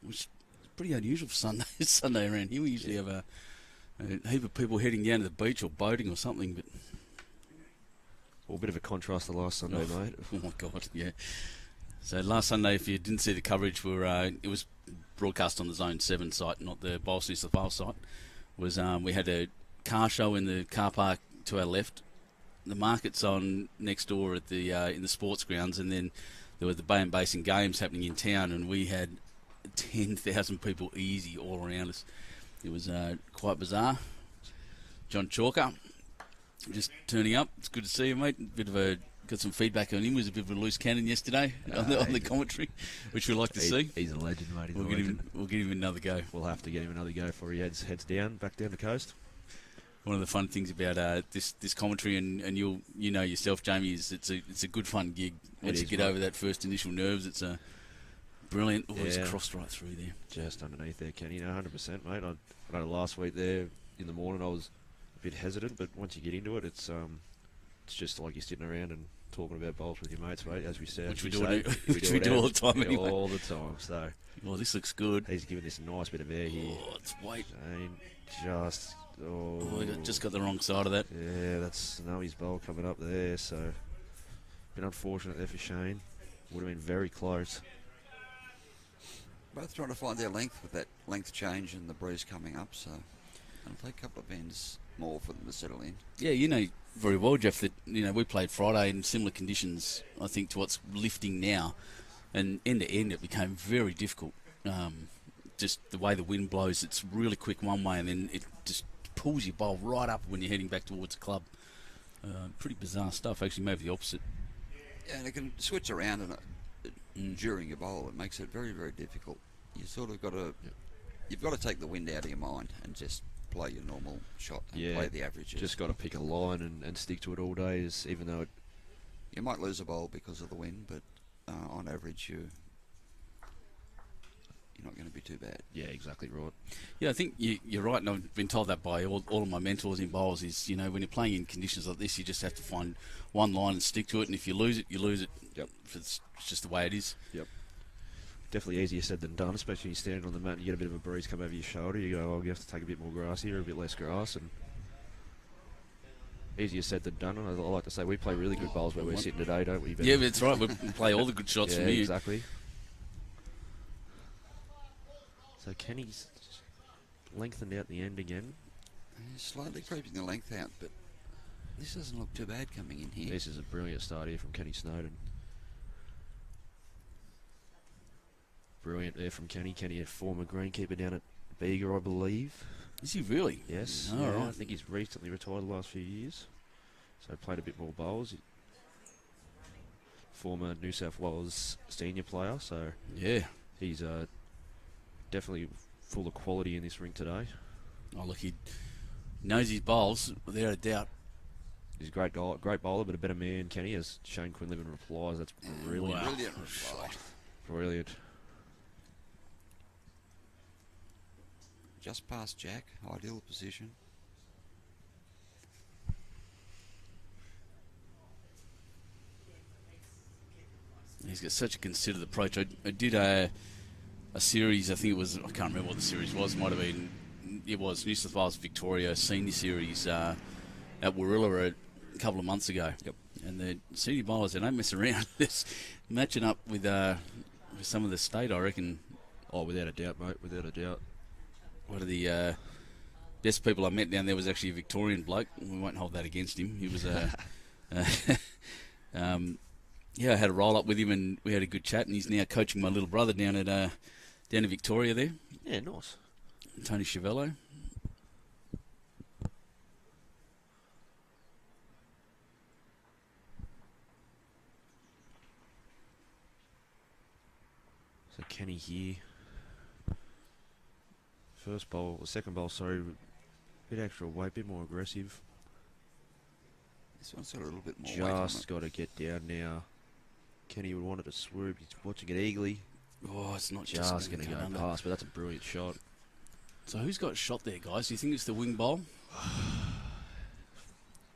Which is pretty unusual for Sunday around here. We usually have a heap of people heading down to the beach or boating or something, but... Well, a bit of a contrast to last Sunday, mate. Oh my God, yeah. So last Sunday, if you didn't see the coverage, it was broadcast on the Zone 7 site, not the Bowls New South Wales site. We had a car show in the car park to our left. The market's on next door at the in the sports grounds, and then there were the Bay and Basin games happening in town, and we had 10,000 people easy all around us. It was quite bizarre. John Chalker just turning up. It's good to see you, mate. Got some feedback on him. He was a bit of a loose cannon yesterday on the commentary, which we like to see. He's a legend, mate. We'll give him another go. We'll have to get him another go before he heads back down the coast. One of the fun things about this commentary, and you know yourself, Jamie, is it's a good fun gig. Once you get over that first initial nerves, it's a brilliant. Oh, he's crossed right through there. Just underneath there, Kenny. 100%, mate. I know last week there in the morning I was a bit hesitant, but once you get into it, it's just like you're sitting around and talking about bowls with your mates, mate, as we said. Which we do all the time anyway. All the time, so... Well, this looks good. He's giving this a nice bit of air here. Oh, it's weight. Just... Oh, just got the wrong side of that. Yeah, that's Snowy's bowl coming up there, so... Been unfortunate there for Shane. Would have been very close. Both trying to find their length with that length change and the breeze coming up, so it'll take a couple of ends more for them to settle in. Yeah, you know very well, Jeff, that we played Friday in similar conditions, I think, to what's lifting now, and end to end it became very difficult. Just the way the wind blows, it's really quick one way, and then it just pulls your bowl right up when you're heading back towards the club. Pretty bizarre stuff. Actually, maybe the opposite. Yeah, and it can switch around during your bowl. It makes it very, very difficult. You sort of got to, you've got to take the wind out of your mind and just play your normal shot and play the averages. Just got to pick a line and stick to it all day. Even though you might lose a bowl because of the wind, but on average you're not going to be too bad. Yeah, exactly right. Yeah, I think you're right, and I've been told that by all of my mentors in bowls is, when you're playing in conditions like this, you just have to find one line and stick to it, and if you lose it, you lose it. Yep. It's just the way it is. Yep. Definitely easier said than done, especially when you're standing on the mat and you get a bit of a breeze come over your shoulder. You go, you have to take a bit more grass here, a bit less grass, and easier said than done. And I like to say we play really good bowls where we're sitting today, don't we? Yeah, that's right. We play all the good shots from here. Exactly. So Kenny's lengthened out the end again. He's slowly creeping the length out, but this doesn't look too bad coming in here. This is a brilliant start here from Kenny Snowden. Brilliant there from Kenny. Kenny, a former greenkeeper down at Bega, I believe. Is he really? Yes. Oh, right. I think he's recently retired the last few years. So played a bit more bowls. Former New South Wales senior player, so yeah, he's definitely full of quality in this ring today. Oh, look, he knows his bowls, without a doubt. He's a great bowler, but a better man, Kenny, as Shane Quinlivan replies. That's brilliant. Wow. Brilliant reply. Brilliant. Just past Jack, ideal position. He's got such a considered approach. I did a series, I think it was, I can't remember what the series was, might have been, it was New South Wales Victoria Senior Series at Warilla a couple of months ago. Yep. And the senior bowlers, they don't mess around. It's matching up with some of the state, I reckon. Oh, without a doubt, mate, without a doubt. One of the best people I met down there was actually a Victorian bloke. We won't hold that against him. He was yeah, I had a roll up with him and we had a good chat, and he's now coaching my little brother down at Victoria there. Yeah, nice. Tony Chiavello. So Kenny here. Second bowl, sorry, bit extra weight, bit more aggressive. This one's got a little bit more weight on Just it. got to get down now. Kenny would want it to swoop. He's watching it eagerly. Oh, it's not Just going to go under. past, but that's a brilliant shot. So who's got shot there, guys? Do you think it's the wing bowl?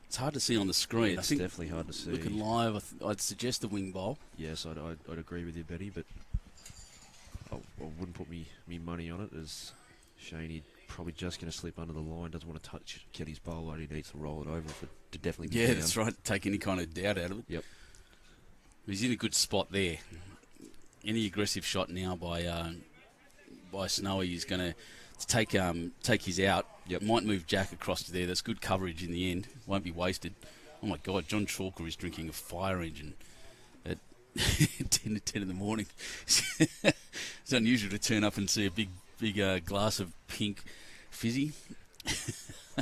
It's hard to see on the screen. Yeah, I it's think definitely hard to see. looking live, I'd suggest the wing bowl. Yes, I'd agree with you, Betty, but I wouldn't put me money on it, as Shaney probably just going to slip under the line. Doesn't want to touch Kenny's bowl. He needs to roll it over to definitely get Yeah, down. that's right. Take any kind of doubt out of it. Yep. He's in a good spot there. Any aggressive shot now by Snowy is going to take his out. Yep. Might move Jack across to there. That's good coverage in the end. Won't be wasted. Oh my God, John Chalker is drinking a fire engine at 10 to 10 in the morning. It's unusual to turn up and see a big glass of pink fizzy.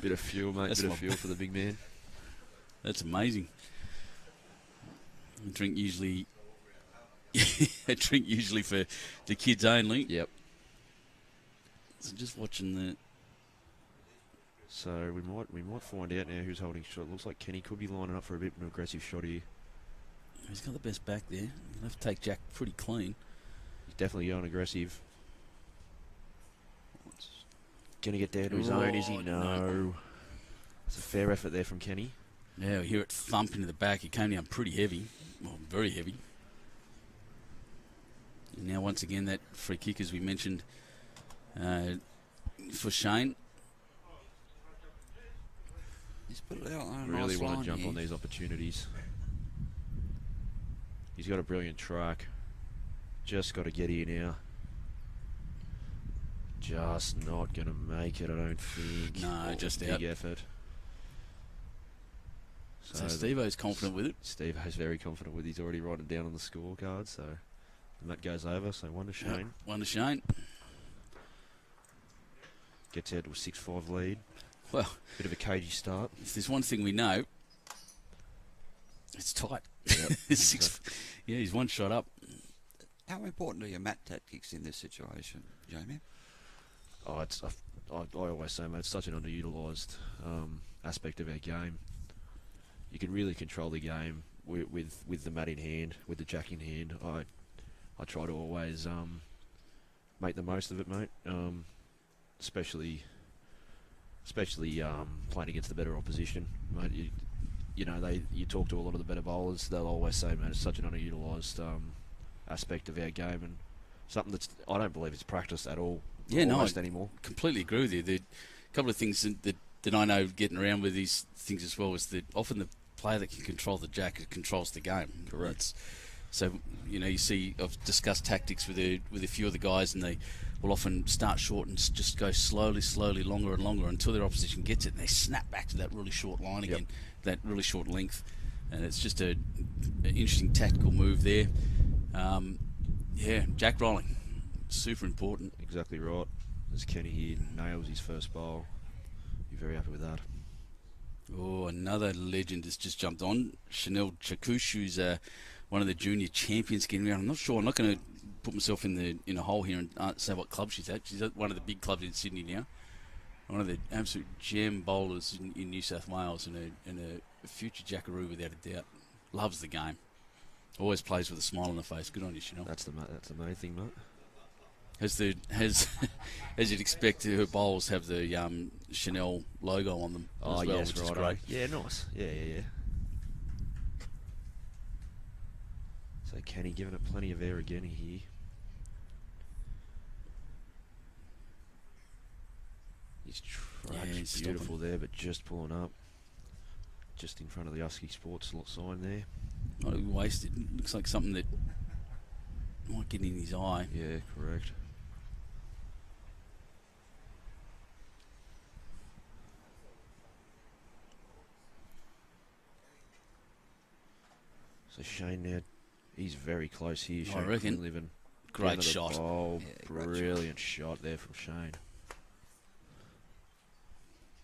Bit of fuel, mate. That's Bit of fuel for the big man. That's amazing. I drink usually for the kids only. Yep. So just watching the. So we might find out now who's holding shot. Looks like Kenny could be lining up for a bit of an aggressive shot here. He's got the best back there. He'll have to take Jack pretty clean. He's definitely going aggressive. Gonna get down to his own, is he? No. It's a fair effort there from Kenny. Yeah, we hear it thump into the back. He came down pretty heavy. Well, very heavy. And now once again that free kick, as we mentioned, for Shane. He's put it out on a Really nice want line to jump here. on these opportunities. He's got a brilliant track. Just got to get here now. just not going to make it, I don't think. No, just big out. effort. So Steve-O's confident with it. Steve-O's very confident with it. He's already written it down on the scorecard, so that goes over. So 1 to Shane. Yep, 1 to Shane. Gets out to a 6-5 lead. Well, Bit of a cagey start. if there's one thing we know, it's tight. Yep. Yeah, he's 1 shot up. How important are your mat tactics in this situation, Jamie? Oh, I always say, mate, it's such an underutilised aspect of our game. You can really control the game with the mat in hand, with the jack in hand. I try to always make the most of it, mate. Especially playing against the better opposition, mate. You talk to a lot of the better bowlers, they'll always say, man, it's such an underutilised aspect of our game, and something that's, I don't believe it's practiced at all. Yeah, no, I anymore. completely agree with you. A couple of things that I know getting around with these things as well is that often the player that can control the jack controls the game. Correct. So, you see, I've discussed tactics with a few of the guys, and they will often start short and just go slowly, longer and longer until their opposition gets it, and they snap back to that really short line again, that really short length. And it's just an interesting tactical move there. Jack rolling, super important. Exactly right. As Kenny here nails his first bowl, you're very happy with that. Oh, another legend has just jumped on. Chanel Chakush, who's one of the junior champions getting around. I'm not sure. I'm not going to put myself in a hole here and say what club she's at. She's at one of the big clubs in Sydney now. One of the absolute gem bowlers in New South Wales, and a future jackaroo without a doubt. Loves the game. Always plays with a smile on the face. Good on you, Chanel. That's the main thing, mate. As you'd expect, her bowls have the Chanel logo on them. Oh, as well, yes, which is right. great. Yeah, nice. Yeah. So Kenny giving it plenty of air again here. His track's beautiful there, but just pulling up. Just in front of the Husky Sports sign there. Not wasted. Looks like something that might get in his eye. Yeah, correct. So Shane now, he's very close here. Shane I reckon. Quinlivan. Great shot. Oh, Yeah, great brilliant shot there from Shane.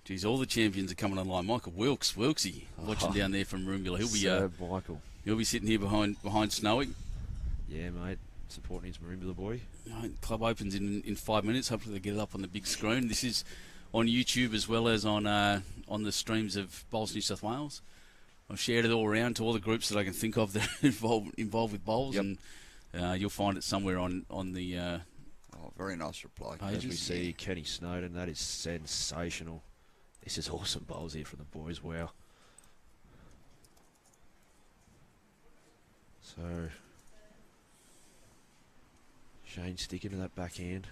Geez, all the champions are coming online. Michael Wilksy, watching down there from Merimbula. Sir Michael. He'll be sitting here behind Snowy. Yeah, mate. Supporting his Merimbula boy. Club opens in 5 minutes. Hopefully they get it up on the big screen. This is on YouTube as well as on the streams of Bowls New South Wales. I've shared it all around to all the groups that I can think of that are involved with bowls, and you'll find it somewhere on the very nice reply. pages. As we see Kenny Snowden, that is sensational. This is awesome bowls here from the boys. Wow. So Shane sticking to that backhand.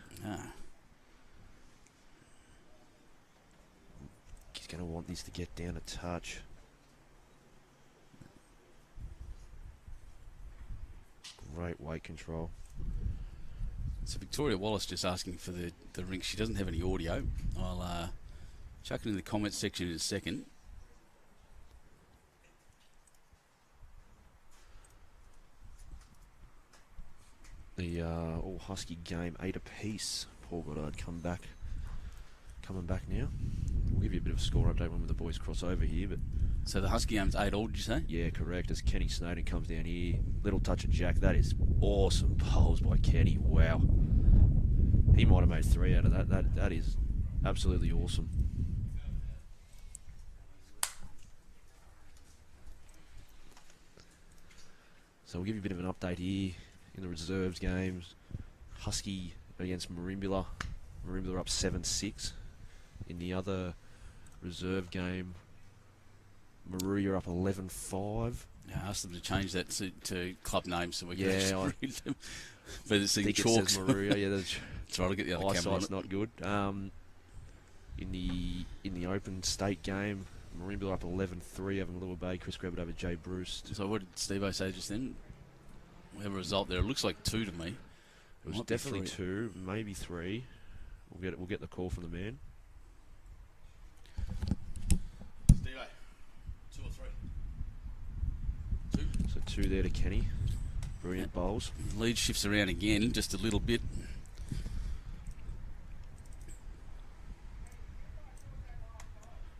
He's going to want this to get down a touch. Great weight control. So Victoria Wallace just asking for the rink. She doesn't have any audio. I'll chuck it in the comments section in a second. The all Husky game 8 apiece. Paul Goddard coming back now. We'll give you a bit of a score update when the boys cross over here, but So the Husky game's 8-all, did you say? yeah, correct. As Kenny Snowden comes down here, little touch of jack. That is awesome bowls by Kenny. Wow, he might have made 3 out of that. That is absolutely awesome. So we'll give you a bit of an update here in the reserves games. Husky against Merimbula. Merimbula up 7-6. In the other reserve game, Maruya up 11-5. Yeah, I asked them to change that to club names so we can Yeah, just I read them. But it's I in think it chalk. says Maruya. Yeah, that's Try to get the other camera on eyesight's it. not good. In the open state game, Merimbula up 11-3 over Lua Bay. Chris grabbed over Jay Bruce. So what did Steve-O say just then? We have a result there. It looks like 2 to me. It was Might be definitely 3. 2, maybe 3. We'll get the call from the man. Steve, 2 or 3? 2. So 2 there to Kenny. Brilliant bowls. Lead shifts around again, just a little bit.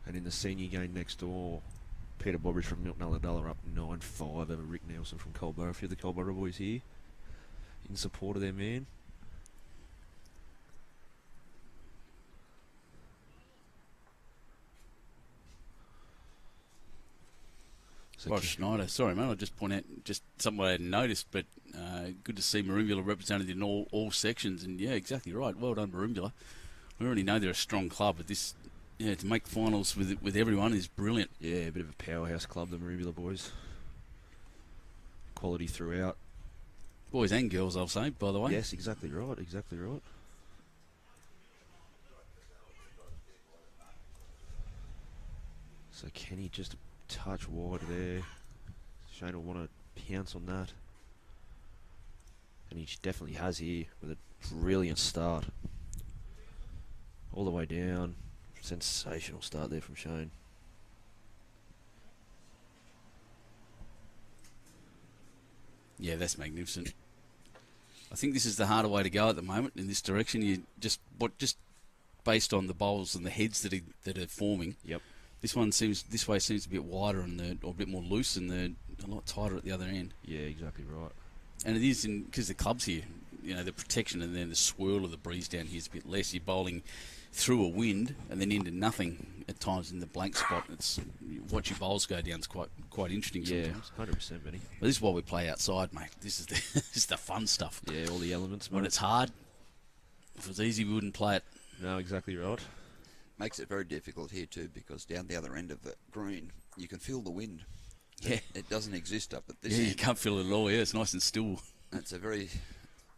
And in the senior game next door, Peter Bobridge from Milton Ulladulla up 9-5 over Rick Nelson from Coldborough. A few of the Coldborough boys here in support of their man. So Boris Schneider, sorry mate, I'll just point out just something I hadn't noticed, but good to see Merimbula represented in all sections, and yeah, exactly right. Well done, Merimbula. We already know they're a strong club, but this, yeah, to make finals with everyone is brilliant. Yeah, a bit of a powerhouse club, the Merimbula boys. Quality throughout. Boys and girls, I'll say, by the way. Yes, exactly right, exactly right. So Kenny just a touch wide there. Shane will want to pounce on that. And he definitely has here with a brilliant start. All the way down. Sensational start there from Shane. Yeah, that's magnificent. I think this is the harder way to go at the moment in this direction. You just based on the bowls and the heads that are forming. Yep. This way seems a bit wider or a bit more loose, and they're a lot tighter at the other end. Yeah, exactly right. And it is because the clubs here, you know, the protection and then the swirl of the breeze down here is a bit less. You're bowling through a wind and then into nothing at times in the blank spot. It's watch your bowls go down is quite interesting sometimes. Yeah, 100%, Benny. But this is why we play outside, mate. This is this is the fun stuff. Yeah, all the elements, mate. When it's hard, if it was easy, we wouldn't play it. No, exactly right. Makes it very difficult here too, because down the other end of the green, you can feel the wind. Yeah. It doesn't exist up at this Yeah, end. you can't feel it at all. Yeah, it's nice and still. It's a very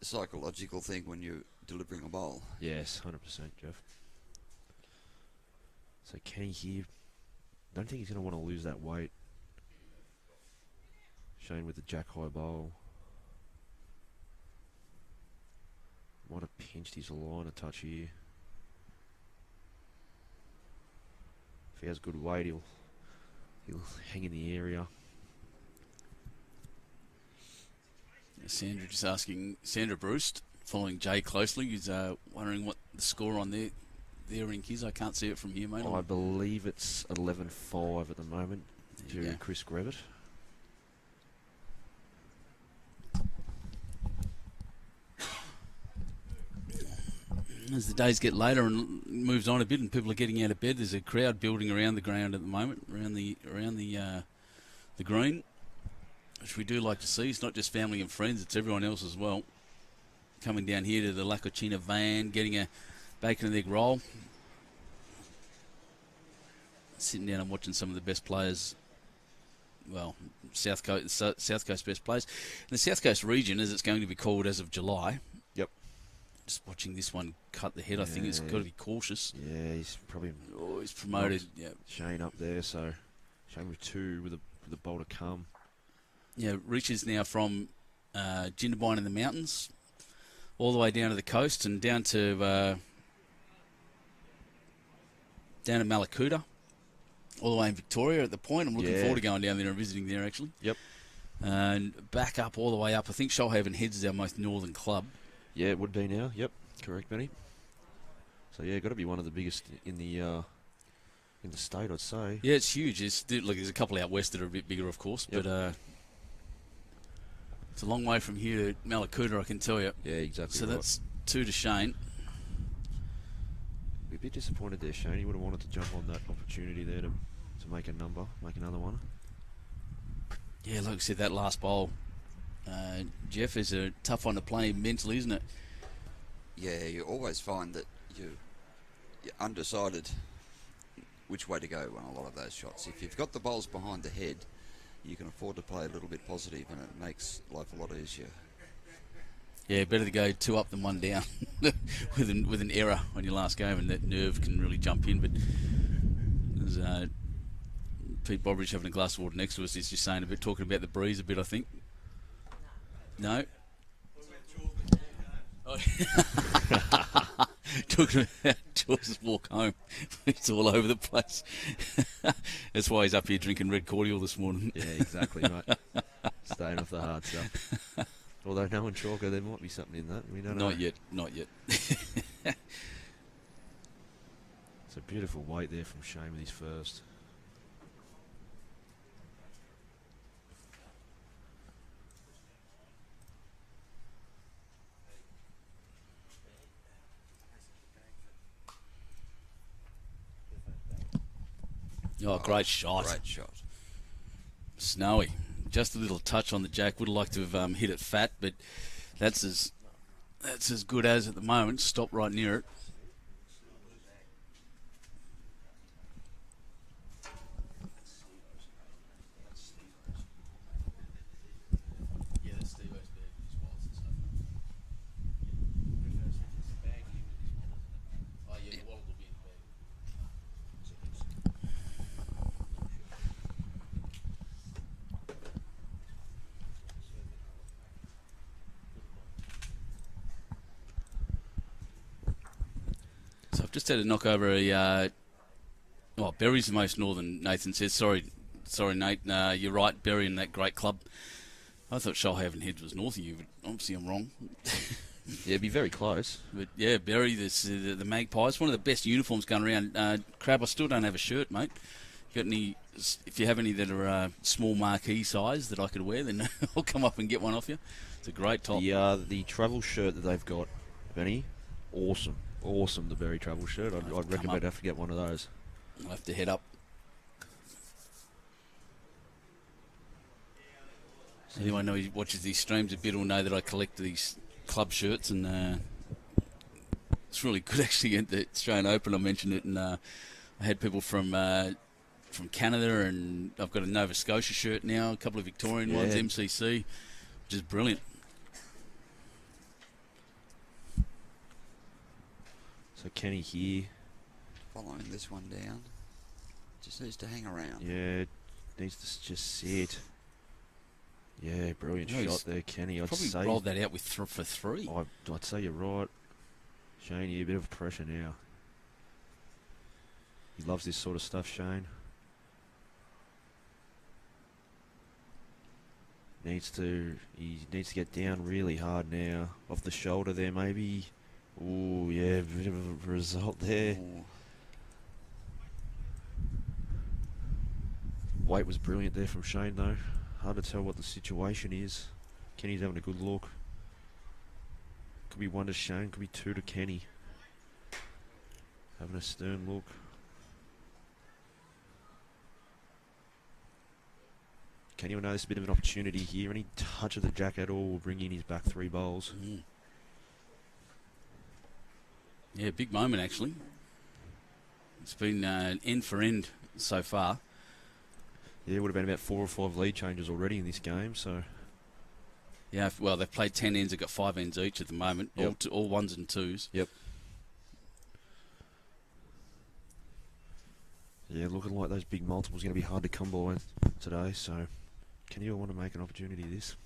psychological thing when you're delivering a bowl. Yes, 100%, Jeff. So Kenny here, don't think he's going to want to lose that weight. Shane with the jack high bowl. Might have pinched his line a touch here. If he has good weight, he'll hang in the area. Sandra just asking, Sandra Bruce, following Jay closely, is wondering what the score on their rink is. I can't see it from here, mate. I believe it's 11-5 at the moment. There you To go. Chris Grevitt. As the days get later and moves on a bit, and people are getting out of bed, there's a crowd building around the ground at the moment, around the green, which we do like to see. It's not just family and friends; it's everyone else as well. Coming down here to the La Cucina van, getting a bacon and egg roll, sitting down and watching some of the best players. Well, South Coast best players. In the South Coast region, as it's going to be called as of July. Yep. Just watching this one cut the head, I think it's got to be cautious. Yeah, he's probably Oh, he's promoted. Yeah, Shane up there, so Shane with 2 with a bowl to come. yeah. Reaches now from Jindabyne in the mountains, all the way down to the coast and down to Malakuta, all the way in Victoria at the point. I'm looking Yeah. forward to going down there and visiting there actually. Yep. And back up all the way up. I think Shoalhaven Heads is our most northern club. Yeah, it would be now. Yep, correct, Benny. So yeah, got to be one of the biggest in the state, I'd say. Yeah, it's huge. There's a couple out west that are a bit bigger, of course, Yep. but it's a long way from here to Malakuta, I can tell you. Yeah, exactly. So right. that's 2 to Shane. Be a bit disappointed there, Shane. He would have wanted to jump on that opportunity there to make another one. Yeah, like I said, that last bowl, Jeff, is a tough one to play mentally, isn't it? Yeah, you always find that you're undecided which way to go on a lot of those shots. If you've got the bowls behind the head, you can afford to play a little bit positive, and it makes life a lot easier. Yeah, better to go 2 up than 1 down with an error on your last game, and that nerve can really jump in. But there's Pete Bobridge having a glass of water next to us is just saying talking about the breeze a bit, I think. No? Oh. talking about George's walk home. It's all over the place. That's why he's up here drinking red cordial this morning. Yeah, exactly, mate. Staying off the hard stuff. Although knowing Chalker, there might be something in that. We don't know. Not yet. It's a beautiful weight there from Shane with his first. Oh, great shot. Great shot. Snowy. Just a little touch on the jack. Would have liked to have hit it fat, but that's as good as at the moment. Stop right near it. So I've just had to knock over a. Berry's the most northern. Nathan says, "Sorry, Nate. You're right. Berry and that great club. I thought Shoalhaven Heads was north of you, but obviously I'm wrong." Yeah, it'd be very close. But yeah, Berry, the Magpies, one of the best uniforms going around. Crab, I still don't have a shirt, mate. Got any? If you have any that are small marquee size that I could wear, then I'll come up and get one off you. It's a great top. The travel shirt that they've got, Benny, awesome, the Berry travel shirt. I'd recommend have to get one of those. I'll have to head up. So anyone who watches these streams a bit will know that I collect these club shirts, and it's really good actually at the Australian Open. I mentioned it, and I had people from Canada, and I've got a Nova Scotia shirt now, a couple of Victorian ones, MCC, which is brilliant. So Kenny here. Following this one down. Just needs to hang around. Yeah, needs to just sit. Yeah, brilliant shot there, Kenny. I'd probably say rolled that out with for three. I'd say you're right. Shane, you're a bit of pressure now. He loves this sort of stuff, Shane. He needs to get down really hard now. Off the shoulder there, maybe. Ooh, yeah, bit of a result there. Ooh. Weight was brilliant there from Shane, though. Hard to tell what the situation is. Kenny's having a good look. Could be one to Shane, could be two to Kenny. Having a stern look. Kenny will know there's a bit of an opportunity here. Any touch of the jack at all will bring in his back three bowls. Yeah, big moment actually. It's been end for end so far. Yeah, it would have been about 4 or 5 lead changes already in this game, so... Yeah, well, they've played 10 ends, they've got 5 ends each at the moment, Yep. all ones and twos. Yep. Yeah, looking like those big multiples are going to be hard to come by today, so... Kenny will want to make an opportunity of this.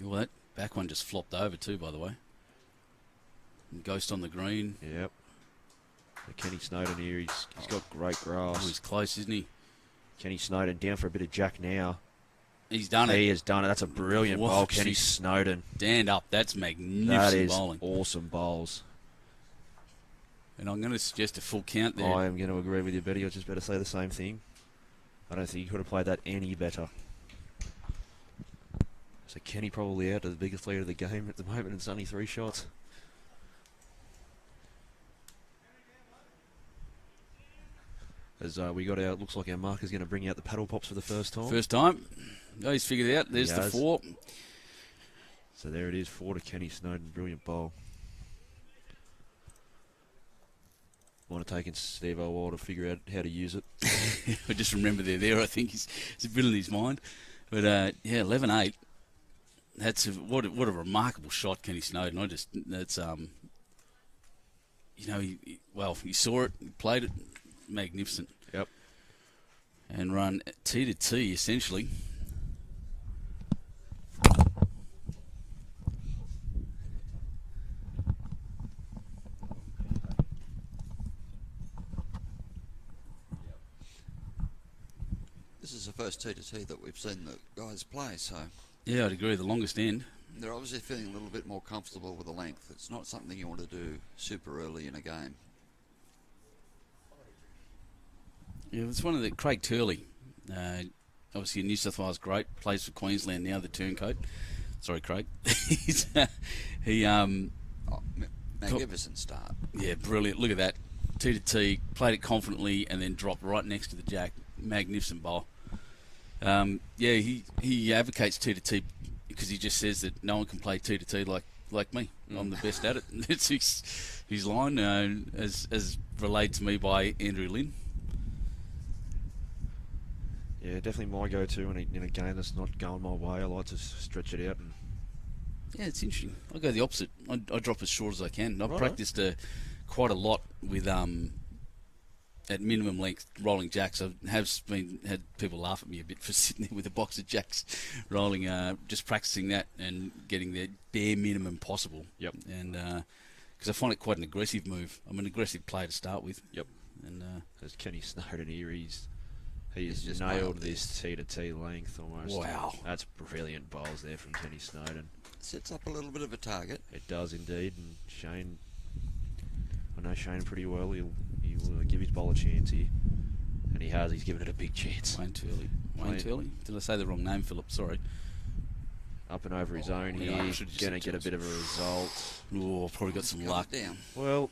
Well, that back one just flopped over too, by the way. And Ghost on the green. Yep. Kenny Snowden here, he's got great Oh, grass. he's close, isn't he? Kenny Snowden down for a bit of jack now. He's done He it. has done it. That's a brilliant Whoa, bowl, Kenny geez. Snowden. Stand up. That's magnificent That is bowling. awesome bowls. And I'm going to suggest a full count there. I am going to agree with you, Betty. I was just about to say the same thing. I don't think he could have played that any better. So Kenny probably out to the biggest lead of the game at the moment. It's only 3 shots. As we got out, looks like our marker's going to bring out the paddle pops for the first time. First time. Oh, he's figured it out. There's He the has. 4. So there it is, 4 to Kenny Snowden. Brilliant bowl. Might have taken Steve a while to figure out how to use it. I just remember they're there. I think it's a bit in his mind. But yeah, 11-8. That's what a remarkable shot, Kenny Snowden. That's you know, he saw it, he played it, magnificent. Yep. and run tee to tee essentially. This is the first tee to tee that we've seen the guys play, so Yeah, I'd agree. The longest end. they're obviously feeling a little bit more comfortable with the length. It's not something you want to do super early in a game. Yeah, it's one of the Craig Turley. Obviously, a New South Wales great, plays for Queensland now, the turncoat. Sorry, Craig. he Magnificent start. Yeah, brilliant. Look at that. Tee to tee, played it confidently, and then dropped right next to the jack. Magnificent bowl. Yeah, he advocates tee to tee because he just says that no one can play tee to tee like me. I'm the best at it. It's his line, as relayed to me by Andrew Lynn. Yeah, definitely my go-to in a game that's not going my way. I like to stretch it out. And Yeah, it's interesting. I go the opposite. I drop as short as I can. I've Righto. practiced quite a lot with at minimum length rolling jacks. I have had people laugh at me a bit for sitting there with a box of jacks rolling, just practicing that and getting the bare minimum possible. Yep. And because I find it quite an aggressive move. I'm an aggressive player to start with. Yep. And There's Kenny Snowden here. He's He's just nailed nailed this tee to tee length almost. Wow. That's brilliant bowls there from Kenny Snowden. Sets up a little bit of a target. It does indeed, and Shane, I know Shane pretty well. He'll give his bowl a chance here, and he has. He's given it a big chance. Wayne Turley. Wayne Turley? Did I say the wrong name, Philip? Sorry. Up and over his own yeah, I here. should've just Gonna said get a Chelsea. bit of a result. Oh, probably got some Cut luck. it down. Well,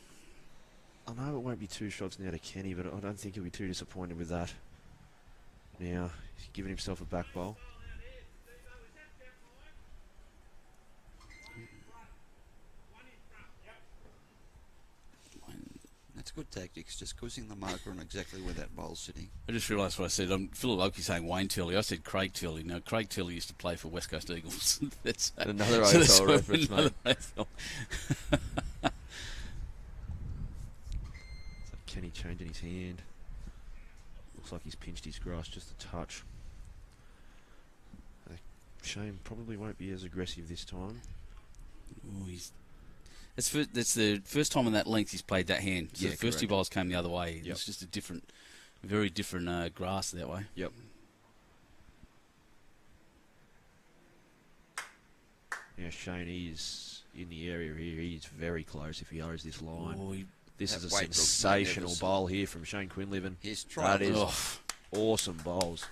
I know it won't be 2 shots now to Kenny, but I don't think he'll be too disappointed with that. Now, he's giving himself a back bowl. That's good tactics, just quizzing the marker on exactly where that bowl's sitting. I just realised what I said. Philip Oakey saying Wayne Turley. I said Craig Turley. Now, Craig Turley used to play for West Coast Eagles. That's Another so that's AFL why reference, another mate. AFL. So Kenny changing his hand. Looks like he's pinched his grass just a touch. Shane probably won't be as aggressive this time. Ooh, that's the first time in that length he's played that hand. So Yeah, the first two correct. bowls came the other way. Yep. It's just a very different grass that way. Yep. Now Shane is in the area here. He's very close if he owes this line. Oh, This That is a weight looks sensational magnificent. bowl here from Shane Quinlivan. He's tried That is oh, awesome bowls.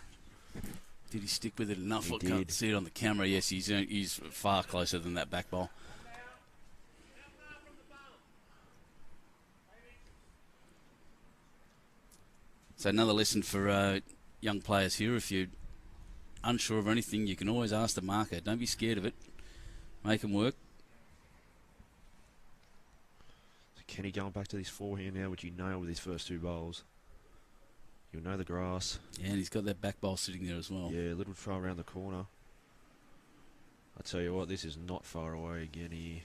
did he stick with it enough? He I can't did. see it on the camera. Yes, he's far closer than that back bowl. So another lesson for young players here. If you're unsure of anything, you can always ask the marker. Don't be scared of it. Make them work. So Kenny going back to this forehand now, which he nailed with his first 2 bowls. You'll know the grass. Yeah, and he's got that back bowl sitting there as well. Yeah, a little throw around the corner. I tell you what, this is not far away again here.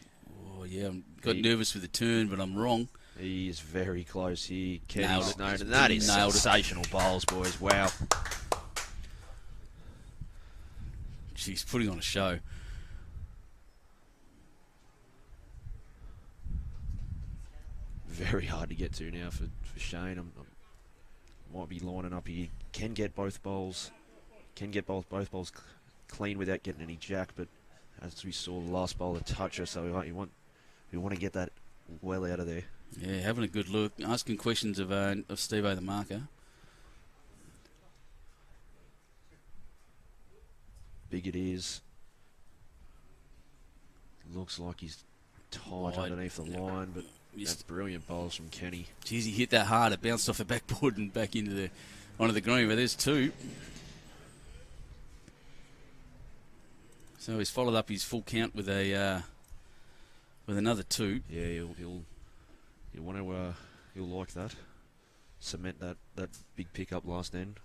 Oh, yeah, I got nervous with the turn, but I'm wrong. He is very close here. Kenny Nailed it. Snowden. That is Nailed it. sensational bowls, boys. Wow. She's putting on a show. Very hard to get to now for Shane. Might be lining up here. Can get both bowls. Can get both bowls clean without getting any jack, but as we saw the last bowl, a toucher, so we want to get that well out of there. Yeah, having a good look, asking questions of Steve-O the marker. Big it is. Looks like he's tight Wide. underneath the line, but He's- that's brilliant bowls from Kenny. Geez, he hit that hard. It bounced off the backboard and back onto the green. But there's 2. So he's followed up his full count with another 2. Yeah, he'll want to he'll like that. Cement that big pickup last end.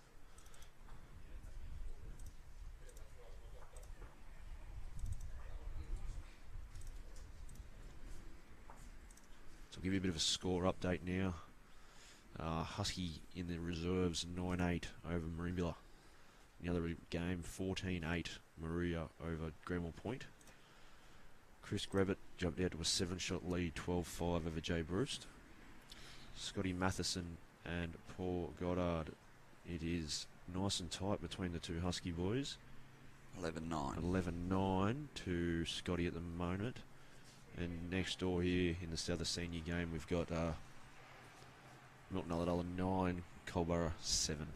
So I'll give you a bit of a score update now. Husky in the reserves 9-8 over Marimbula. The other game 14-8 Maria over Grenville Point. Chris Grebbett jumped out to a 7-shot lead 12-5 over Jay Bruce. Scotty Matheson and Paul Goddard. It is nice and tight between the two Husky boys. 11-9. 11-9 to Scotty at the moment. And next door here in the South Senior game, we've got Milton Ulladulla 9, Culburra 7.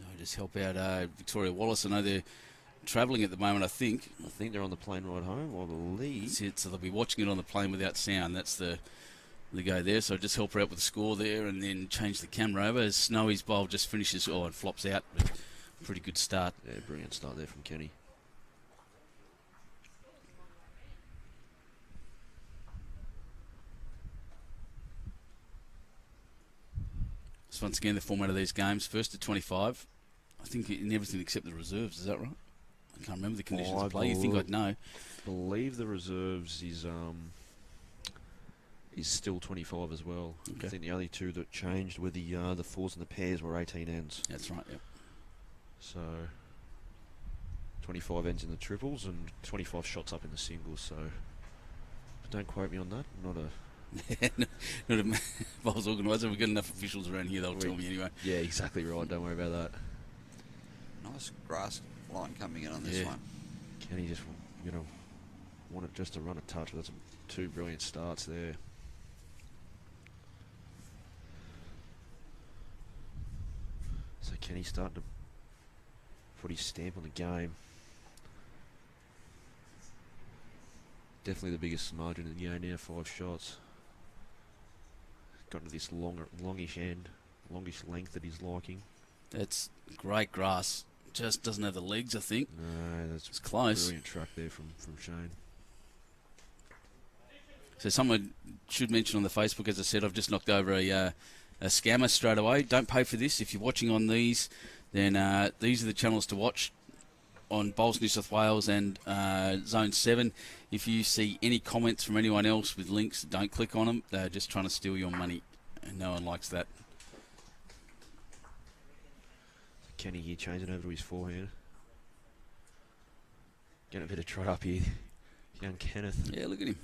I'll just help out Victoria Wallace. I know they're travelling at the moment, I think. I think they're on the plane ride home, I believe. That's it, so they'll be watching it on the plane without sound. That's the go there. So just help her out with the score there and then change the camera over as Snowy's bowl just finishes and flops out. But pretty good start. Yeah, brilliant start there from Kenny. So once again, the format of these games, first to 25. I think in everything except the reserves, is that right? I can't remember the conditions of play. You think I'd know? I believe the reserves is still 25 as well. Okay. I think the only two that changed were the fours and the pairs were 18 ends. That's right, yep. So 25 ends in the triples and 25 shots up in the singles. So but don't quote me on that. I'm not a Not a bowls organiser. We've got enough officials around here, they'll tell me anyway. Yeah, exactly right. Don't worry about that. Nice grass line coming in on this Yeah. one. Kenny just, wanted just to run a touch. That's two brilliant starts there. So Kenny's starting to put his stamp on the game. Definitely the biggest margin in the game now, 5 shots. Got to this longish end, longish length that he's liking. That's great grass. Just doesn't have the legs, I think. No, that's It's close. brilliant track there from Shane. So someone should mention on the Facebook, as I said, I've just knocked over a scammer straight away. Don't pay for this. If you're watching on these, then these are the channels to watch on Bowls New South Wales and Zone 7. If you see any comments from anyone else with links, don't click on them. They're just trying to steal your money, and no one likes that. Kenny here changing over to his forehand. Getting a bit of trot up here. Young Kenneth. Yeah, look at him.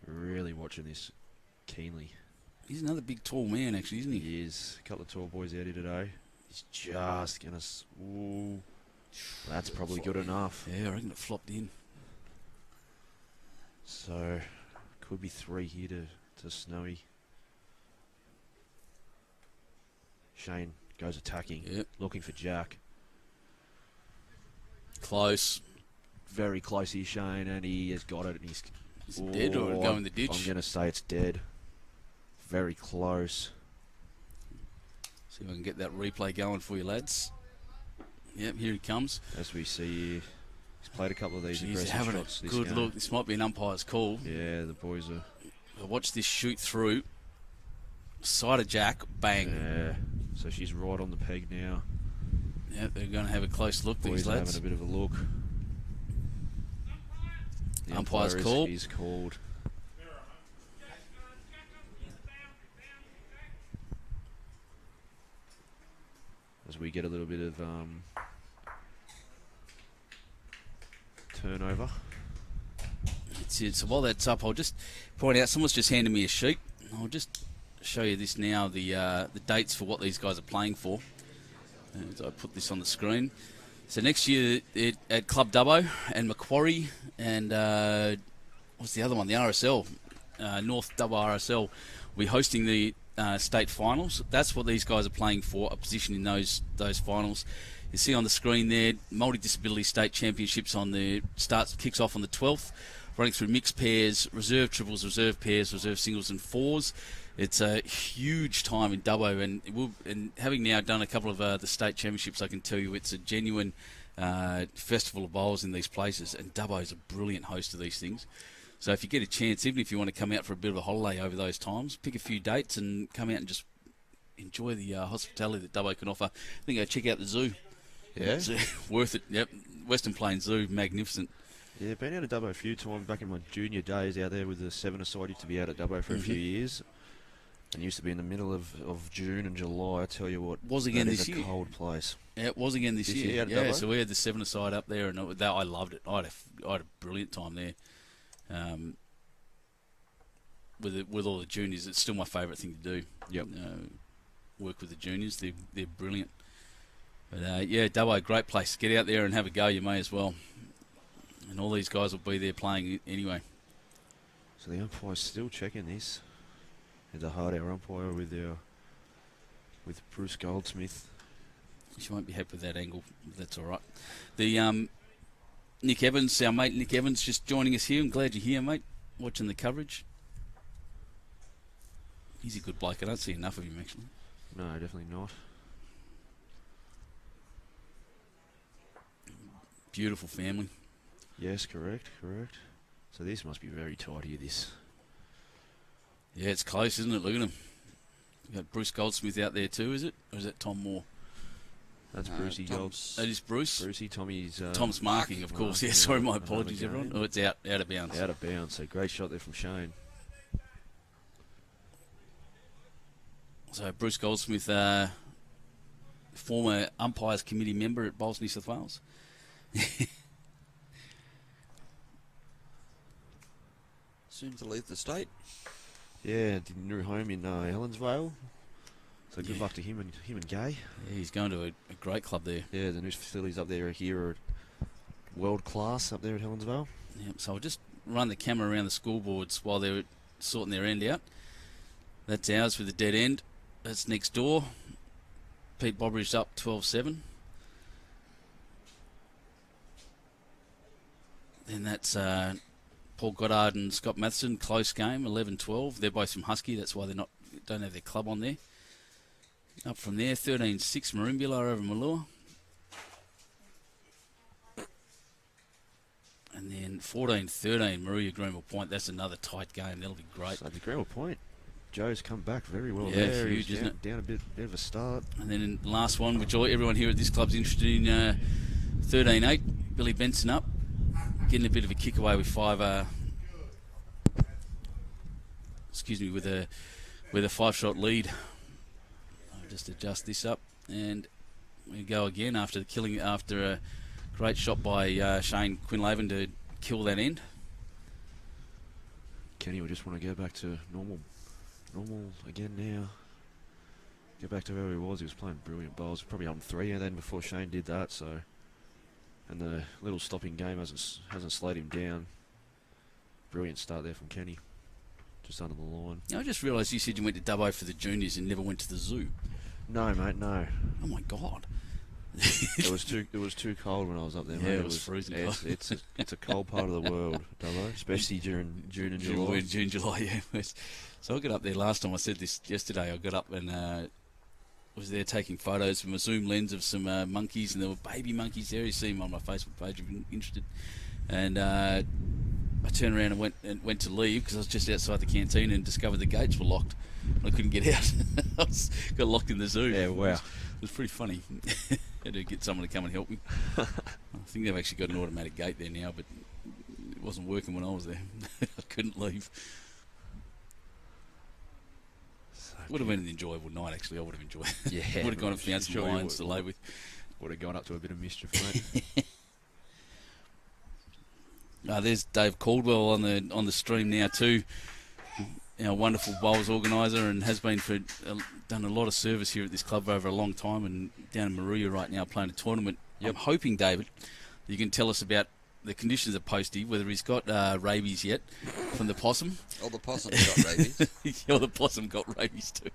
Really watching this keenly. He's another big, tall man, actually, isn't he? He is. A couple of tall boys out here today. He's just going to... Ooh. That's probably good enough. Yeah, I reckon it flopped in. So, could be 3 here to Snowy. Shane goes attacking. Yep. Looking for Jack. Close. Very close here, Shane, and he has got it. And he's Is it dead or go in the ditch? I'm going to say it's dead. Very close. See if I can get that replay going for you, lads. Yep, here he comes. As we see here, he's played a couple of these He's aggressive having shots a this good game. look. This might be an umpire's call. Yeah, the boys are... Watch this shoot through. Side of Jack, bang. Yeah, so she's right on the peg now. Yep, they're going to have a close look, Boys these are lads. having a bit of a look. The Umpire's umpire call. is called. As we get a little bit of turnover. That's it. So while that's up, I'll just point out, someone's just handed me a sheet. I'll just show you this now, the dates for what these guys are playing for. As I put this on the screen. So next year at Club Dubbo and Macquarie and what's the other one? The RSL, North Dubbo RSL. We're hosting the state finals. That's what these guys are playing for, a position in those finals. You see on the screen there, multi-disability state championships kicks off on the 12th, running through mixed pairs, reserve triples, reserve pairs, reserve singles and fours. It's a huge time in Dubbo, and having now done a couple of the state championships, I can tell you it's a genuine festival of bowls in these places, and Dubbo is a brilliant host of these things. So if you get a chance, even if you want to come out for a bit of a holiday over those times, pick a few dates and come out and just enjoy the hospitality that Dubbo can offer. I think go check out the zoo. Yeah? It's worth it. Yep, Western Plains Zoo, magnificent. Yeah, been out of Dubbo a few times back in my junior days out there with the 7-a-side. Used to be out at Dubbo for a few years. And used to be in the middle of June and July. I tell you what, Was again that this is a year. cold place. Yeah, it was again this year. year out at Yeah, Dubbo? so we had the 7-a-side up there, and I loved it. I had a brilliant time there. With all the juniors, it's still my favourite thing to do. Yep. Work with the juniors, they're brilliant. But yeah, Dubbo, great place. Get out there and have a go. You may as well. And all these guys will be there playing anyway. So the umpire's still checking this. It's a hard hour umpire with Bruce Goldsmith. She won't be happy with that angle. That's all right. The Nick Evans, our mate Nick Evans, just joining us here. I'm glad you're here, mate. Watching the coverage. He's a good bloke. I don't see enough of him actually. No, definitely not. Beautiful family. Yes, correct. So this must be very tight here, this. Yeah, it's close, isn't it? Look at him. We've got Bruce Goldsmith out there too, is it? Or is that Tom Moore? That's Brucey Golds. That is Bruce. Brucey, Tommy's... Tom's marking, of course. Yeah, sorry, my apologies, everyone. Oh, it's out of bounds. Out of bounds, so great shot there from Shane. So Bruce Goldsmith, former umpires committee member at Bowls, New South Wales. Soon to leave the state. Yeah, did new home in Helensvale. So good luck to him and Gay. Yeah, he's going to a great club there. Yeah, the new facilities up there are world class up there at Helensvale. Yep, so I'll just run the camera around the scoreboards while they're sorting their end out. That's ours with the dead end. That's next door. Pete Bobridge's up 12-7. Then that's Paul Goddard and Scott Matheson, close game, 11-12. They're both from Husky, that's why don't have their club on there. Up from there, 13-6 Marimbula over Malua. And then 14-13 Maria Greenville Point. That's another tight game. That'll be great. So the Greenville Point, Joe's come back very well Yeah, there. huge, He's isn't it? down a bit of a start. And then in the last one, which everyone here at this club's interested in, 13-8, Billy Benson up. Getting a bit of a kick away with five. With a 5-shot lead. I'll just adjust this up, and we go again after a great shot by Shane Quinlivan to kill that end. Kenny will just want to go back to normal again now. Go back to where he was. He was playing brilliant bowls. Probably up 3 and then before Shane did that. So, and the little stopping game hasn't slowed him down. Brilliant start there from Kenny. Just under the line. I just realised you said you went to Dubbo for the juniors and never went to the zoo. No, mate, no. Oh my God. It was too cold when I was up there, Yeah, mate. it was freezing cold. It's a cold part of the world, Dubbo, especially during June and July. June, July, yeah. So I got up there last time. I said this yesterday. I got up and was there taking photos from a zoom lens of some monkeys, and there were baby monkeys there. You see them on my Facebook page if you're interested. And I turned around and went to leave because I was just outside the canteen and discovered the gates were locked. I couldn't get out. Got locked in the zoo. Yeah, wow. It was pretty funny. Had to get someone to come and help me. I think they've actually got an automatic gate there now, but it wasn't working when I was there. I couldn't leave. Would have been an enjoyable night, actually. I would have enjoyed it. Yeah. Would have gone and found some Sure you lions to lay with. Would have gone up to a bit of mischief, mate. There's Dave Caldwell on the stream now too. Our wonderful bowls organiser, and has been done a lot of service here at this club over a long time, and down in Maruya right now playing a tournament. Yep. I'm hoping, David, you can tell us about the conditions of Posty, whether he's got rabies yet from the possum. Oh, the possum's got rabies. Yeah, the possum got rabies too.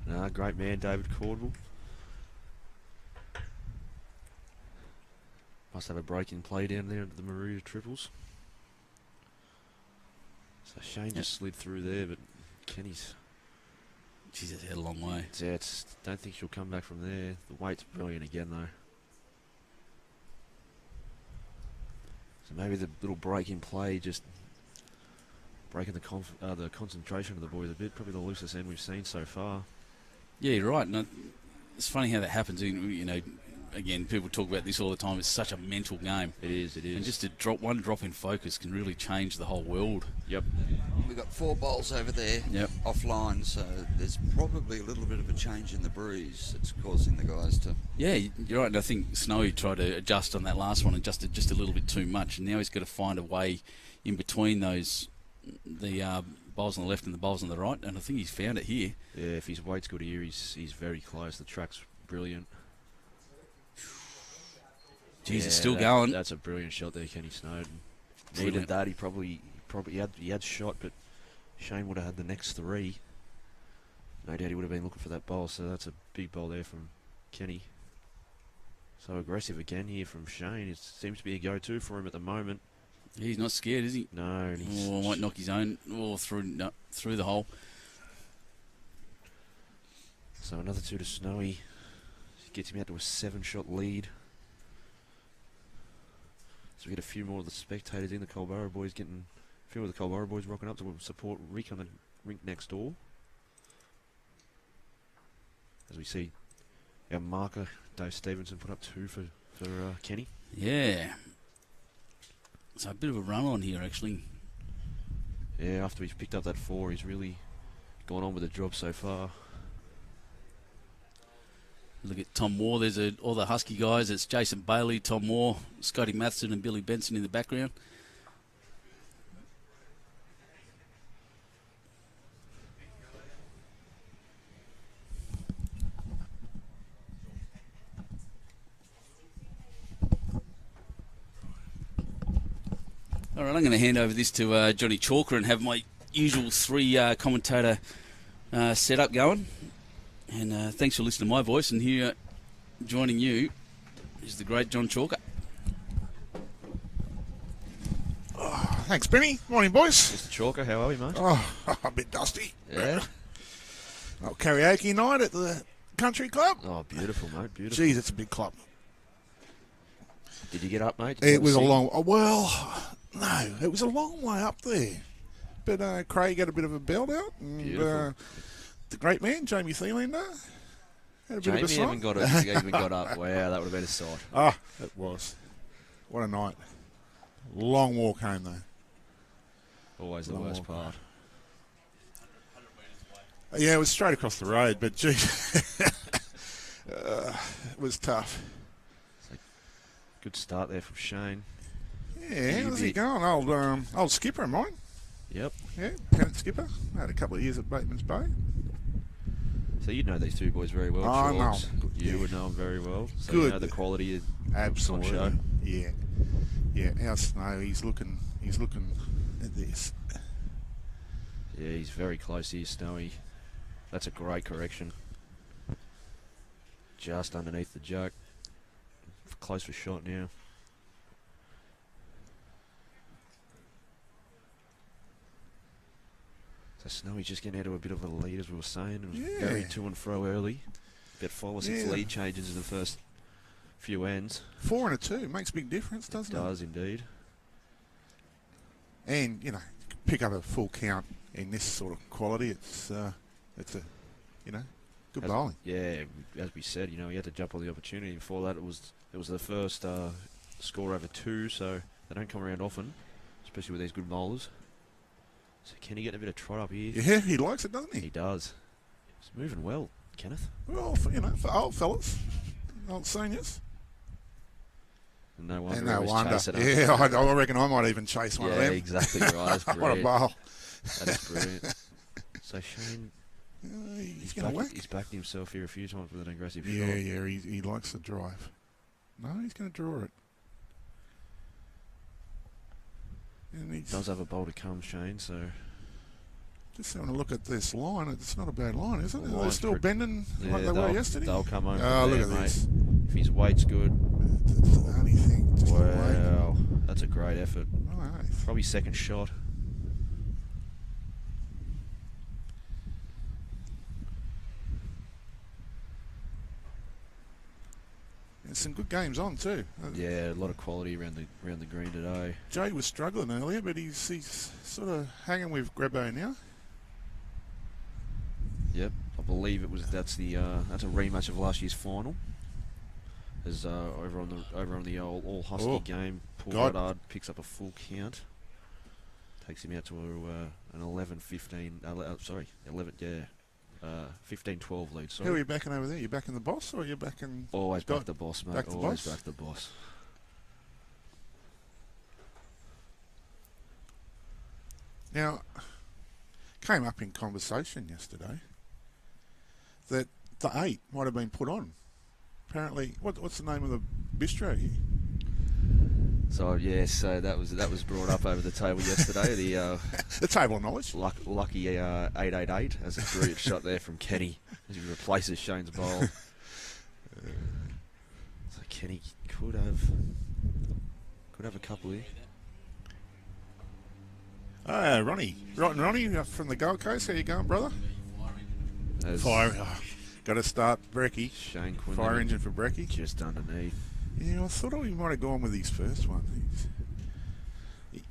Nah, great man, David Caldwell. Must have a break in play down there at the Maruya triples. So Shane just slid through there, but Kenny's... She's had a long way. Yeah, don't think she'll come back from there. The weight's brilliant again, though. So maybe the little break in play just breaking the concentration of the boys a bit. Probably the loosest end we've seen so far. Yeah, you're right. And it's funny how that happens. You know, again, people talk about this all the time. It's such a mental game. It is. And just one drop in focus can really change the whole world. Yep. We've got 4 bowls over there Yep. offline, so there's probably a little bit of a change in the breeze that's causing the guys to... Yeah, you're right. And I think Snowy tried to adjust on that last one, adjusted just a little bit too much. And now he's got to find a way in between those, the bowls on the left and the bowls on the right. And I think he's found it here. Yeah, if his weight's good here, he's very close. The track's brilliant. Jeez, it's still going. That's a brilliant shot there, Kenny Snowden. Brilliant. Needed that. He probably he had shot, but Shane would have had the next 3. No doubt he would have been looking for that bowl. So that's a big bowl there from Kenny. So aggressive again here from Shane. It seems to be a go-to for him at the moment. He's not scared, is he? No. And he's Might knock his own through the hole. So another 2 to Snowy. Gets him out to a 7-shot lead. So we get a few more of the spectators in. The Colborough boys getting... A few of the Colborough boys rocking up to support Rick on the rink next door. As we see our marker, Dave Stevenson, put up 2 for Kenny. Yeah. So a bit of a run on here, actually. Yeah, after he's picked up that 4, he's really gone on with the job so far. Look at Tom Moore. There's all the Husky guys. It's Jason Bailey, Tom Moore, Scotty Matheson and Billy Benson in the background. All right, I'm going to hand over this to Johnny Chalker and have my usual 3 commentator setup going. And thanks for listening to my voice. And here, joining you, is the great John Chalker. Oh, thanks, Benny. Morning, boys. Mr. Chalker, how are we, mate? Oh, a bit dusty. Yeah? Oh, karaoke night at the country club. Oh, beautiful, mate, beautiful. Jeez, it's a big club. Did you get up, mate? Did you It have was a sing? long... Well, no, it was a long way up there. But Craig had a bit of a belt out. And, Beautiful. the great man, Jamie Thielander, had a bit Jamie of a song. even got up. Wow, that would have been a sight. Ah, it was. What a night. Long walk home, though. Always the Long worst walk. part. Yeah, it was straight across the road, but gee, it was tough. Good start there from Shane. Yeah, how's he bit. going? Old skipper of mine. Yep. Yeah, Pennant skipper. Had a couple of years at Bateman's Bay. So you know these 2 boys very well, I know Chalks. them. Good, You yeah. would know them very well. So Good. you know the quality of Absolutely. show. Yeah. Yeah, our Snow, he's looking at this. Yeah, he's very close here, Snowy. That's a great correction. Just underneath the jack. Close for shot now. So Snowy's just getting out of a bit of a lead, as we were saying. It was Yeah. very to and fro early. About 5 or 6 Yeah. lead changes in the first few ends. 4 and a 2 makes a big difference, doesn't it? Does indeed. And pick up a full count in this sort of quality. It's a good bowling. Yeah, as we said, he had to jump on the opportunity. Before that, it was the first score over 2, so they don't come around often, especially with these good bowlers. So can he get a bit of trot up here? Yeah, he likes it, doesn't He he? does. He's moving well, Kenneth. Well, for old fellas, old seniors. And no wonder. And he no was wonder. chasing up. Yeah, I reckon I might even chase one Yeah, of them. exactly right. That's What a brilliant. bowl. That is brilliant. So Shane, He's going to whack. he's backed himself here a few times with an aggressive Yeah, shot. yeah, he likes the drive. No, he's going to draw it. And he's Does have a bowl to come, Shane. So just having a look at this line. It's not a bad line, is it? The They're line's still pretty- bending like they were they'll- yesterday. They'll come over Oh, there, look at mate. this. If his weight's good. That's the only thing. Just the weight. Wow, that's a great effort. Oh, no. Probably second shot. There's some good games on too. Yeah, a lot of quality around the green today. Jay was struggling earlier, but he's sort of hanging with Grebo now. Yep, I believe that's a rematch of last year's final. As over on the old all Husky Oh, game, Paul God. Goddard picks up a full count. Takes him out to an 11-15. 15-12 lead. Sorry. Who are you backing over there? You backing the boss or are you backing... Always God. back the boss, mate. Back the Always boss? back the boss. Now, came up in conversation yesterday that the 8 might have been put on. Apparently, what's the name of the bistro here? So so that was brought up over the table yesterday. The The table knowledge. lucky 888 as a brilliant shot there from Kenny as he replaces Shane's bowl. So Kenny could have a couple here. Ronnie from the Gold Coast. How you going, brother? As Fire. Got to start Brecky. Shane Quinlivan Fire engine for Brecky. just underneath. Yeah, I thought he might have gone with his first one.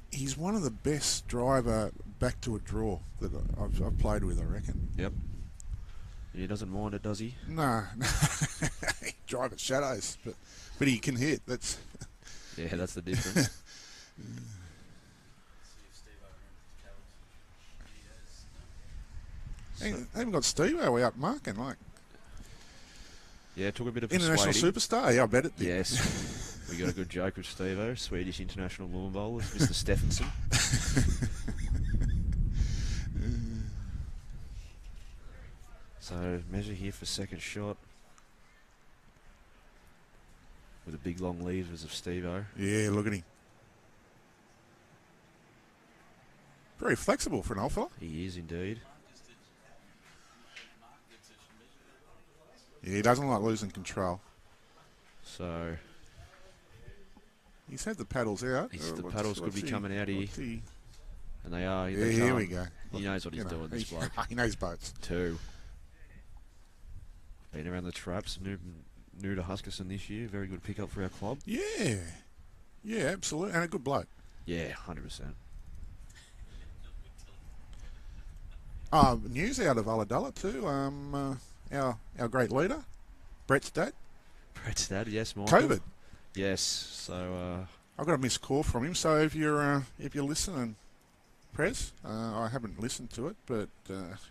He's one of the best driver back to a draw that I've played with, I reckon. Yep. He doesn't mind it, does he? No. He drive at shadows, but he can hit. That's Yeah, that's the difference. They haven't got Steve-O out marking, like Yeah, took a bit of international persuading. superstar. Yeah, I bet it did. Yes. We got a good joke with Steve-O, Swedish international lawn bowler, Mr. Stephenson. So, measure here for second shot. With the big long levers of Steve-O. Yeah, look at him. Very flexible for an old fella. He is indeed. Yeah, he doesn't like losing control. So, He's had the paddles out. the paddles could be coming out here. what's he- And they are. Yeah, they here can't. we go. He knows what he's You know, doing, this bloke. He knows boats. Two. Been around the traps, new to Huskisson this year. Very good pickup for our club. Yeah. Yeah, absolutely. And a good bloke. Yeah, 100%. News out of Ulladulla too. Our great leader, Brett's dad, Brett's dad, yes, Michael. COVID. Yes, so I got a missed call from him. So if you're listening, Prez, I haven't listened to it, but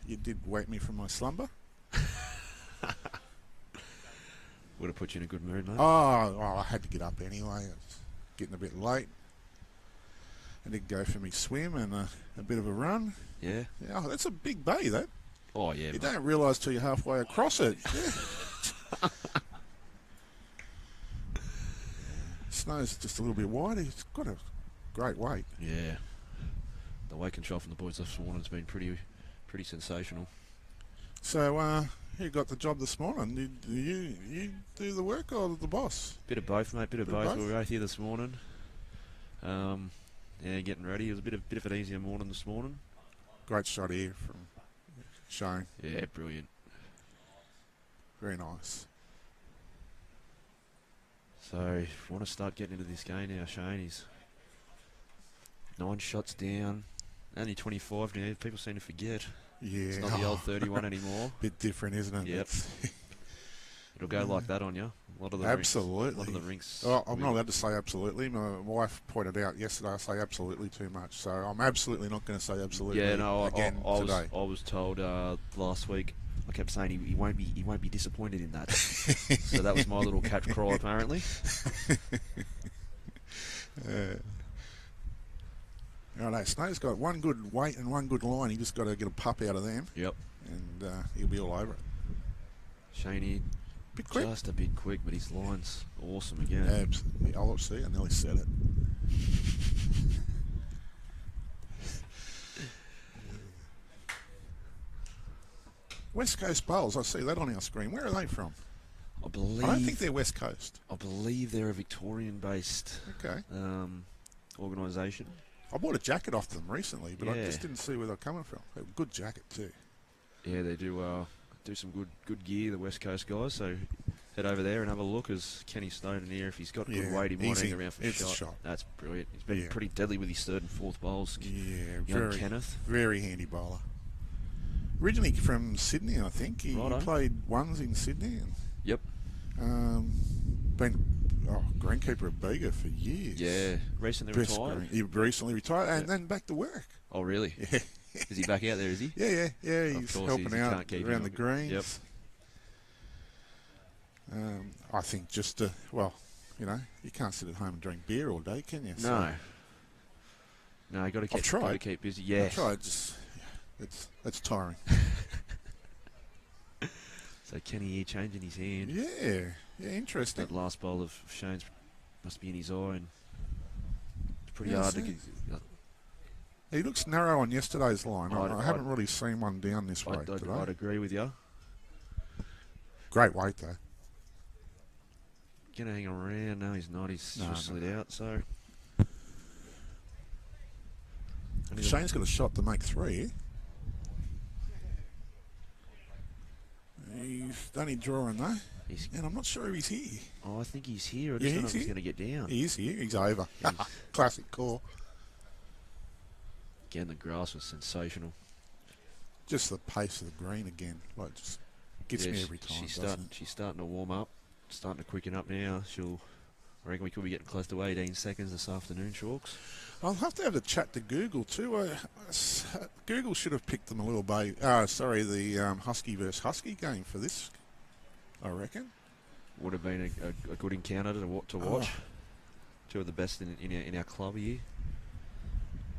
you did wake me from my slumber. would have put you in a good mood, mate. I had to get up anyway. It was getting a bit late. I did go for me swim and a bit of a run. Yeah. Yeah, that's a big bay, that. Oh, yeah, You mate. don't realise till you're halfway across it. Yeah. Snow's just a little bit wide. He's got a great weight. Yeah. The weight control from the boys this morning has been pretty sensational. So, who got the job this morning? Did you do the work or the boss? Bit of both, mate. Bit of Bit of both. both? We were both here this morning. Yeah, getting ready. It was a bit of an easier morning this morning. Great shot here from Shane. Yeah, brilliant. Very nice. So, if you want to start getting into this game now, Shane, he's 9 shots down. Only 25 now. People seem to forget. Yeah. It's not the old 31 anymore. Bit different, isn't it? Yep. It's- It'll go like that on you. A lot of the Absolutely. Rinks, a lot of the rinks. Oh, I'm not allowed to say absolutely. My wife pointed out yesterday I say absolutely too much, so I'm absolutely not going to say absolutely Yeah, no, again today. I was told last week. I kept saying he won't be disappointed in that. So that was my little catch cry apparently. Righto, Snow's got one good weight and one good line. He just got to get a pup out of them, Yep. and he'll be all over it. Shaney, Bit quick. just a bit quick, but his line's awesome again. Absolutely. I'll see. I nearly said it. West Coast Bowls. I see that on our screen. Where are they from? I believe. I don't think they're West Coast. I believe they're a Victorian-based Okay. organisation. I bought a jacket off them recently, but I Yeah. just didn't see where they're coming from. They're a good jacket too. Yeah, they do some good gear. The West Coast guys. So head over there and have a look. As Kenny Snowden here, if he's got good Yeah, weight, he might easy. hang around for It's a a shot. shot. That's brilliant. He's been Yeah. pretty deadly with his third and fourth bowls. Yeah, Young Kenneth. very handy bowler. Originally from Sydney, I think. He Righto. played ones in Sydney. And, Yep. been greenkeeper of Bega for years. Yeah, recently Best retired. green. He recently retired and then back to work. Oh, really? Yeah. Is he back out there, is he? Yeah. Of He's course helping he is. You out can't keep around him. the greens. Yep. I think just you can't sit at home and drink beer all day, can you? No, you got to keep. tried. Gotta keep busy. Yeah. I tried. It's tiring. So Kenny here changing his hand. Yeah, interesting. That last bowl of Shane's must be in his eye, and it's pretty Yeah, hard to so- get. He looks narrow on yesterday's line. I I'd- haven't really seen one down this way today. I'd agree with you. Great weight though. Gonna hang around. No, he's not. He's No, just no. slid out. So. And he's- Shane's got a shot to make 3. He's only drawing though, he's- and I'm not sure if he's here. I think he's here. I Yeah, just don't know he's if he's here. going to get down. He is here. He's over. Classic call. Again, the grass was sensational. Just the pace of the green again. Like just gets Yeah, me every time. doesn't it? She's starting to warm up. Starting to quicken up now. I reckon we could be getting close to 18 seconds this afternoon, Chalks. I'll have to have a chat to Google too. Google should have picked them a little bit. The Husky versus Husky game for this, I reckon. Would have been a good encounter to watch. Two of the best in our club here.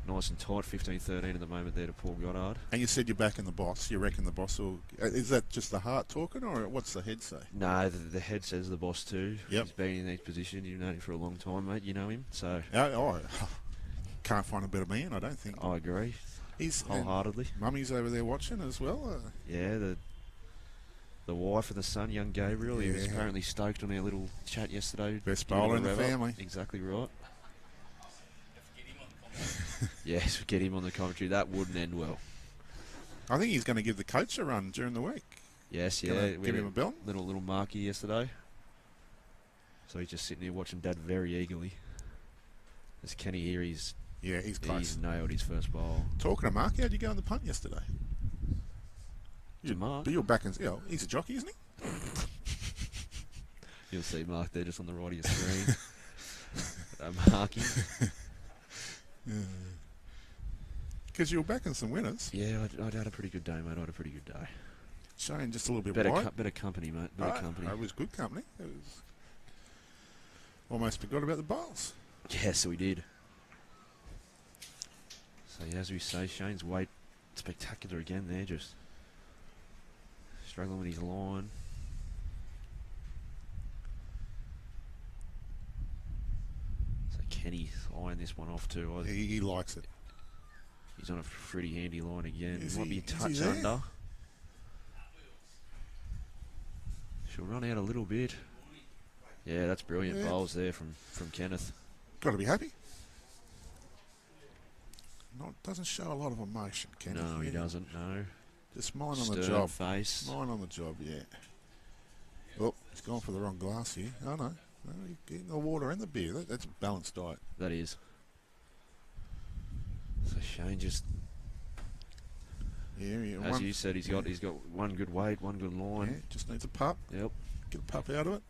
Nice and tight, 15-13 at the moment there to Paul Goddard. And you said you're backing the boss. You reckon the boss will... Is that just the heart talking, or what's the head say? No, the head says the boss too. Yep. He's been in these positions. You've known him for a long time, mate. You know him. So Can't find a better man, I don't think. I agree. He's Wholeheartedly. Mummy's over there watching as well. Yeah, the wife and the son, young Gabriel, he was Yeah. apparently stoked on our little chat yesterday. Best Giving bowler it in the a rev up. family. Exactly right. Yes, get him on the commentary. That wouldn't end well. I think he's going to give the coach a run during the week. Yes, Gonna yeah. give we had him a bell? little marky yesterday. So he's just sitting here watching Dad very eagerly. As Kenny here, he's Close. nailed his first bowl. Talking to Mark, how'd you go on the punt yesterday? To Mark? But you're back in... he's a jockey, isn't he? You'll see Mark there just on the right of your screen. Marky. Because you were backing some winners. Yeah, I'd had a pretty good day, mate. I had a pretty good day. Shane just a little bit Better, white. better company, mate. Better company. It was good company. It was... Almost forgot about the bowls. Yes, we did. So, yeah, as we say, Shane's weight spectacular again there, just struggling with his line. So Kenny's eyeing this one off too. He likes it. He's on a pretty handy line again. Is Might he- be a is he touch there? under. She'll run out a little bit. Yeah, that's brilliant Yeah. bowls there from Kenneth. Got to be happy. Doesn't show a lot of emotion, can he? No, he Yeah. doesn't. No. Just mind on the Stern job. face. Mine on the job, yeah. Oh, he's gone for the wrong glass here. Oh, no. He's getting the water and the beer. That's a balanced diet. That is. So Shane just, Yeah, as you said, he's got one good weight, one good line. just needs a pup. Yep. Get a pup out of it.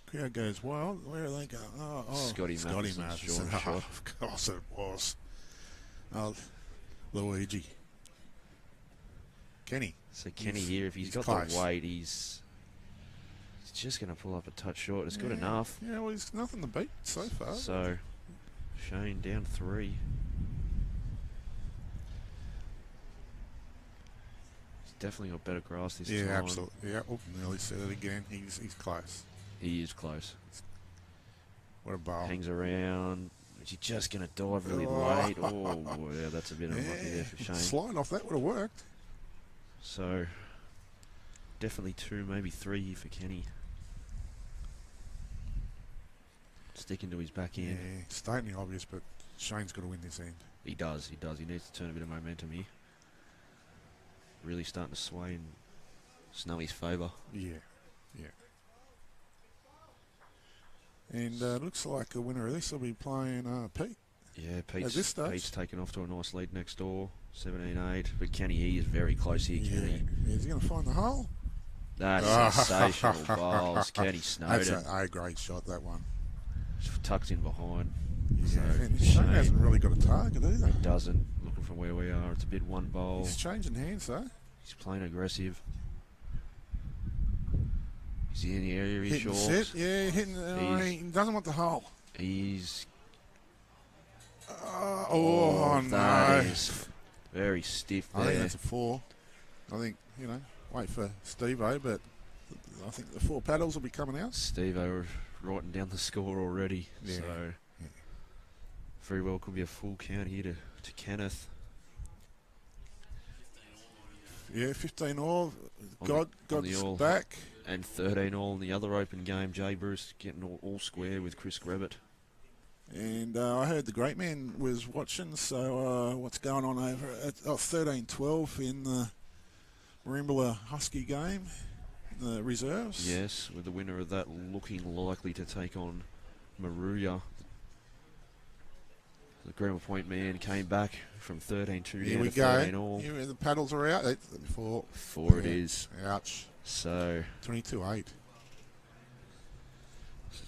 Crowd goes wild. Where are they going? Scotty Matheson's Matheson. short shot. Of course it was. Oh, Luigi. Kenny. So Kenny He's- here, if he's got close. the weight, he's just going to pull up a touch short. It's good Yeah. enough. Yeah, well, he's nothing to beat so far. So Shane down 3. He's definitely got better grass this Yeah, time. absolutely. Yeah, nearly said it again. He's close. He is close. What a bowl. Hangs around. Is he just going to dive really Oh. late? Oh, yeah, that's a bit unlucky there for Shane. Slide off that would have worked. So, definitely 2, maybe 3 here for Kenny. Sticking to his back end. Yeah, stating the obvious, but Shane's got to win this end. He does. He needs to turn a bit of momentum here. Really starting to sway in Snowy's favour. Yeah. And looks like the winner of this will be playing Pete. Yeah, this stage. Pete's taken off to a nice lead next door, 17-8. But Kenny, he is very close here, Kenny. Is he going to find the hole? That's sensational bowls. Kenny That's Snowden. a great shot, that one. Tucked in behind. Yeah, and Shane hasn't really got a target either. He doesn't. Looking from where we are, it's a bit one bowl. He's changing hands though. He's playing aggressive. Is he in the area? He's Hitting short. the set. Yeah, hitting. He doesn't want the hole. He's. Oh no. That is very stiff there. I think that's a 4. I think, wait for Steve-O, but I think the 4 paddles will be coming out. Steve-O writing down the score already. Yeah. So very well could be a full count here to Kenneth. Yeah, 15 all. On God's the all. back. And 13 all in the other open game. Jay Bruce getting all square with Chris Grebbett. And I heard the great man was watching, so what's going on over at 13-12 in the Marimbula Husky game, the reserves? Yes, with the winner of that looking likely to take on Maruya. The Greenville Point man came back from 13-2 Here down we to go. 13 all. Here, the paddles are out. 4. 4 it is. Ouch. So 22-8.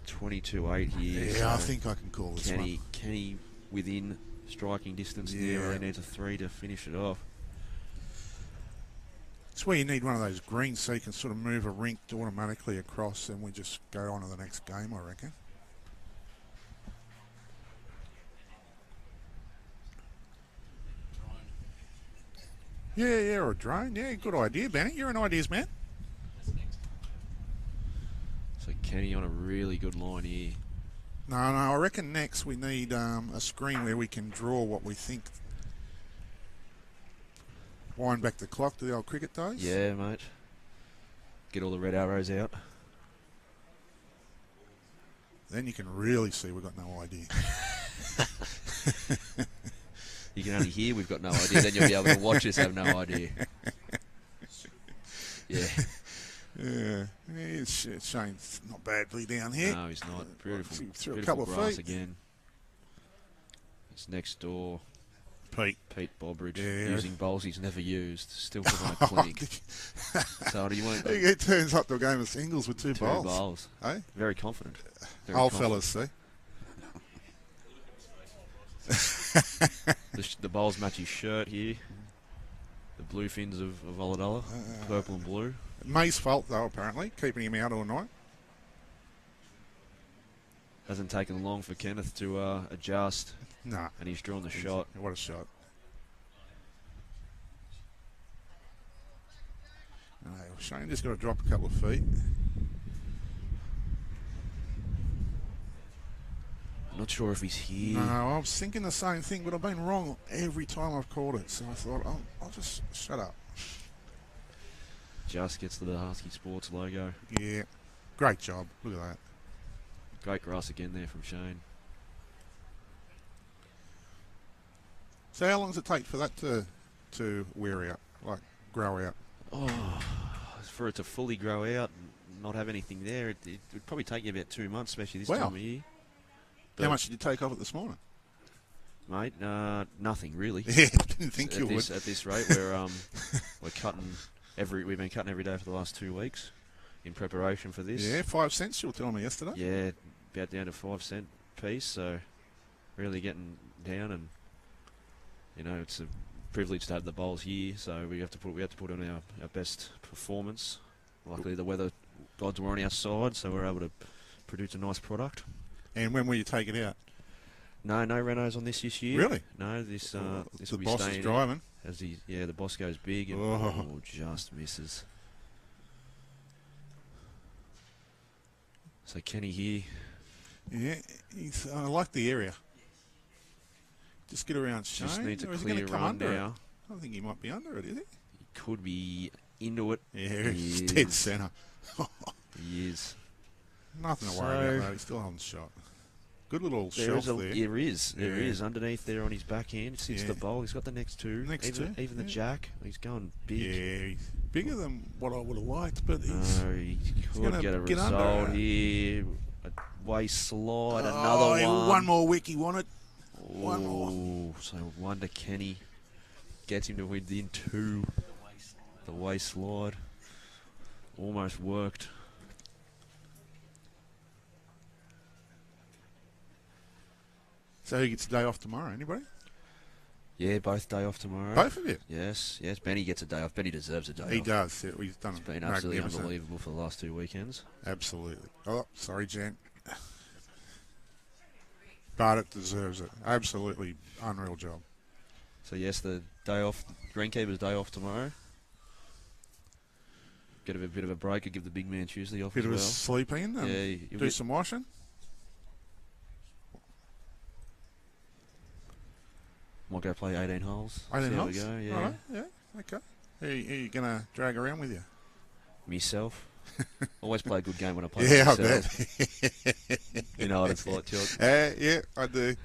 22-8 here. Yeah, so I think I can call this one. Kenny within striking distance Yeah. there. He needs a 3 to finish it off. It's where you need one of those greens so you can sort of move a rink automatically across, and we just go on to the next game, I reckon. Yeah, or a drone. Yeah, good idea, Benny. You're an ideas man. So Kenny on a really good line here. No, I reckon next we need a screen where we can draw what we think. Wind back the clock to the old cricket days. Yeah, mate. Get all the red arrows out. Then you can really see we've got no idea. You can only hear we've got no idea, then you'll be able to watch us have no idea. Yeah. Yeah, Shane's not badly down here. No, he's not. Beautiful. Threw a Beautiful couple of grass feet. again. It's next door. Pete Bobridge Yeah. using bowls he's never used. Still for my clinic. So do you want He turns up to a game of singles with two bowls. bowls? Eh? Very confident. Very Old confident. fellas, see? The bowls match his shirt here. The blue fins of Ulladulla. Purple and blue. May's fault, though, apparently, keeping him out all night. Hasn't taken long for Kenneth to adjust, Nah. and he's drawn the shot. What a shot. No, Shane just got to drop a couple of feet. Not sure if he's here. No, I was thinking the same thing, but I've been wrong every time I've called it. So I thought, I'll just shut up. Just gets to the Husky Sports logo. Yeah. Great job. Look at that. Great grass again there from Shane. So how long does it take for that to wear out, like grow out? Oh, for it to fully grow out and not have anything there, it would probably take you about 2 months, especially this Wow. time of year. How much did you take off it this morning? Mate, nothing really. Yeah, didn't think at you this, would. At this rate, we're cutting we've been cutting every day for the last 2 weeks in preparation for this. Yeah, 5 cents you were telling me yesterday. Yeah, about down to 5-cent piece. So really getting down, and it's a privilege to have the bowls here. So we have to put on our best performance. Luckily, the weather gods were on our side, so we're able to produce a nice product. And when will you take it out? No renos on this year. Really? No, this will The be boss staying is in. driving. As the boss goes big and just misses. So Kenny here. Yeah, I like the area. Just get around Shane. Just needs a or is he gonna clear come run under it? now. I don't think he might be under it, is he? He could be into it. Yeah, He he's dead is. centre. He is. Nothing to worry about, though. He's still on shot. Good little shelf there. There is Yeah. underneath there on his backhand. Sits Yeah. the bowl. He's got the next two. Even the yeah. jack. He's going big. Yeah, he's bigger than what I would have liked, but he's... No, he gonna could get a get under result it. here. A waist slide. Another one. One more wick he wanted. One more. So one to Kenny. Gets him to within 2. The way slide. Almost worked. So who gets a day off tomorrow? Anybody? Yeah, both day off tomorrow. Both of you? Yes. Benny gets a day off. Benny deserves a day He off. does. Yeah, he's done It's been absolutely magnificent. unbelievable for the last 2 weekends. Absolutely. Oh, sorry, Jen. But it deserves it. Absolutely unreal job. So yes, the day off, Greenkeeper's day off tomorrow. Get a bit of a break and give the big man Tuesday off Bit as of a well. sleep in and Yeah, you'll do get- some washing. Might go play 18 holes. 18 See how holes? we go, yeah. All right, yeah, okay. Who you going to drag around with you? Myself. Always play a good game when I play Yeah, I with myself. bet. You know what it's like, Chuck. Yeah, I do.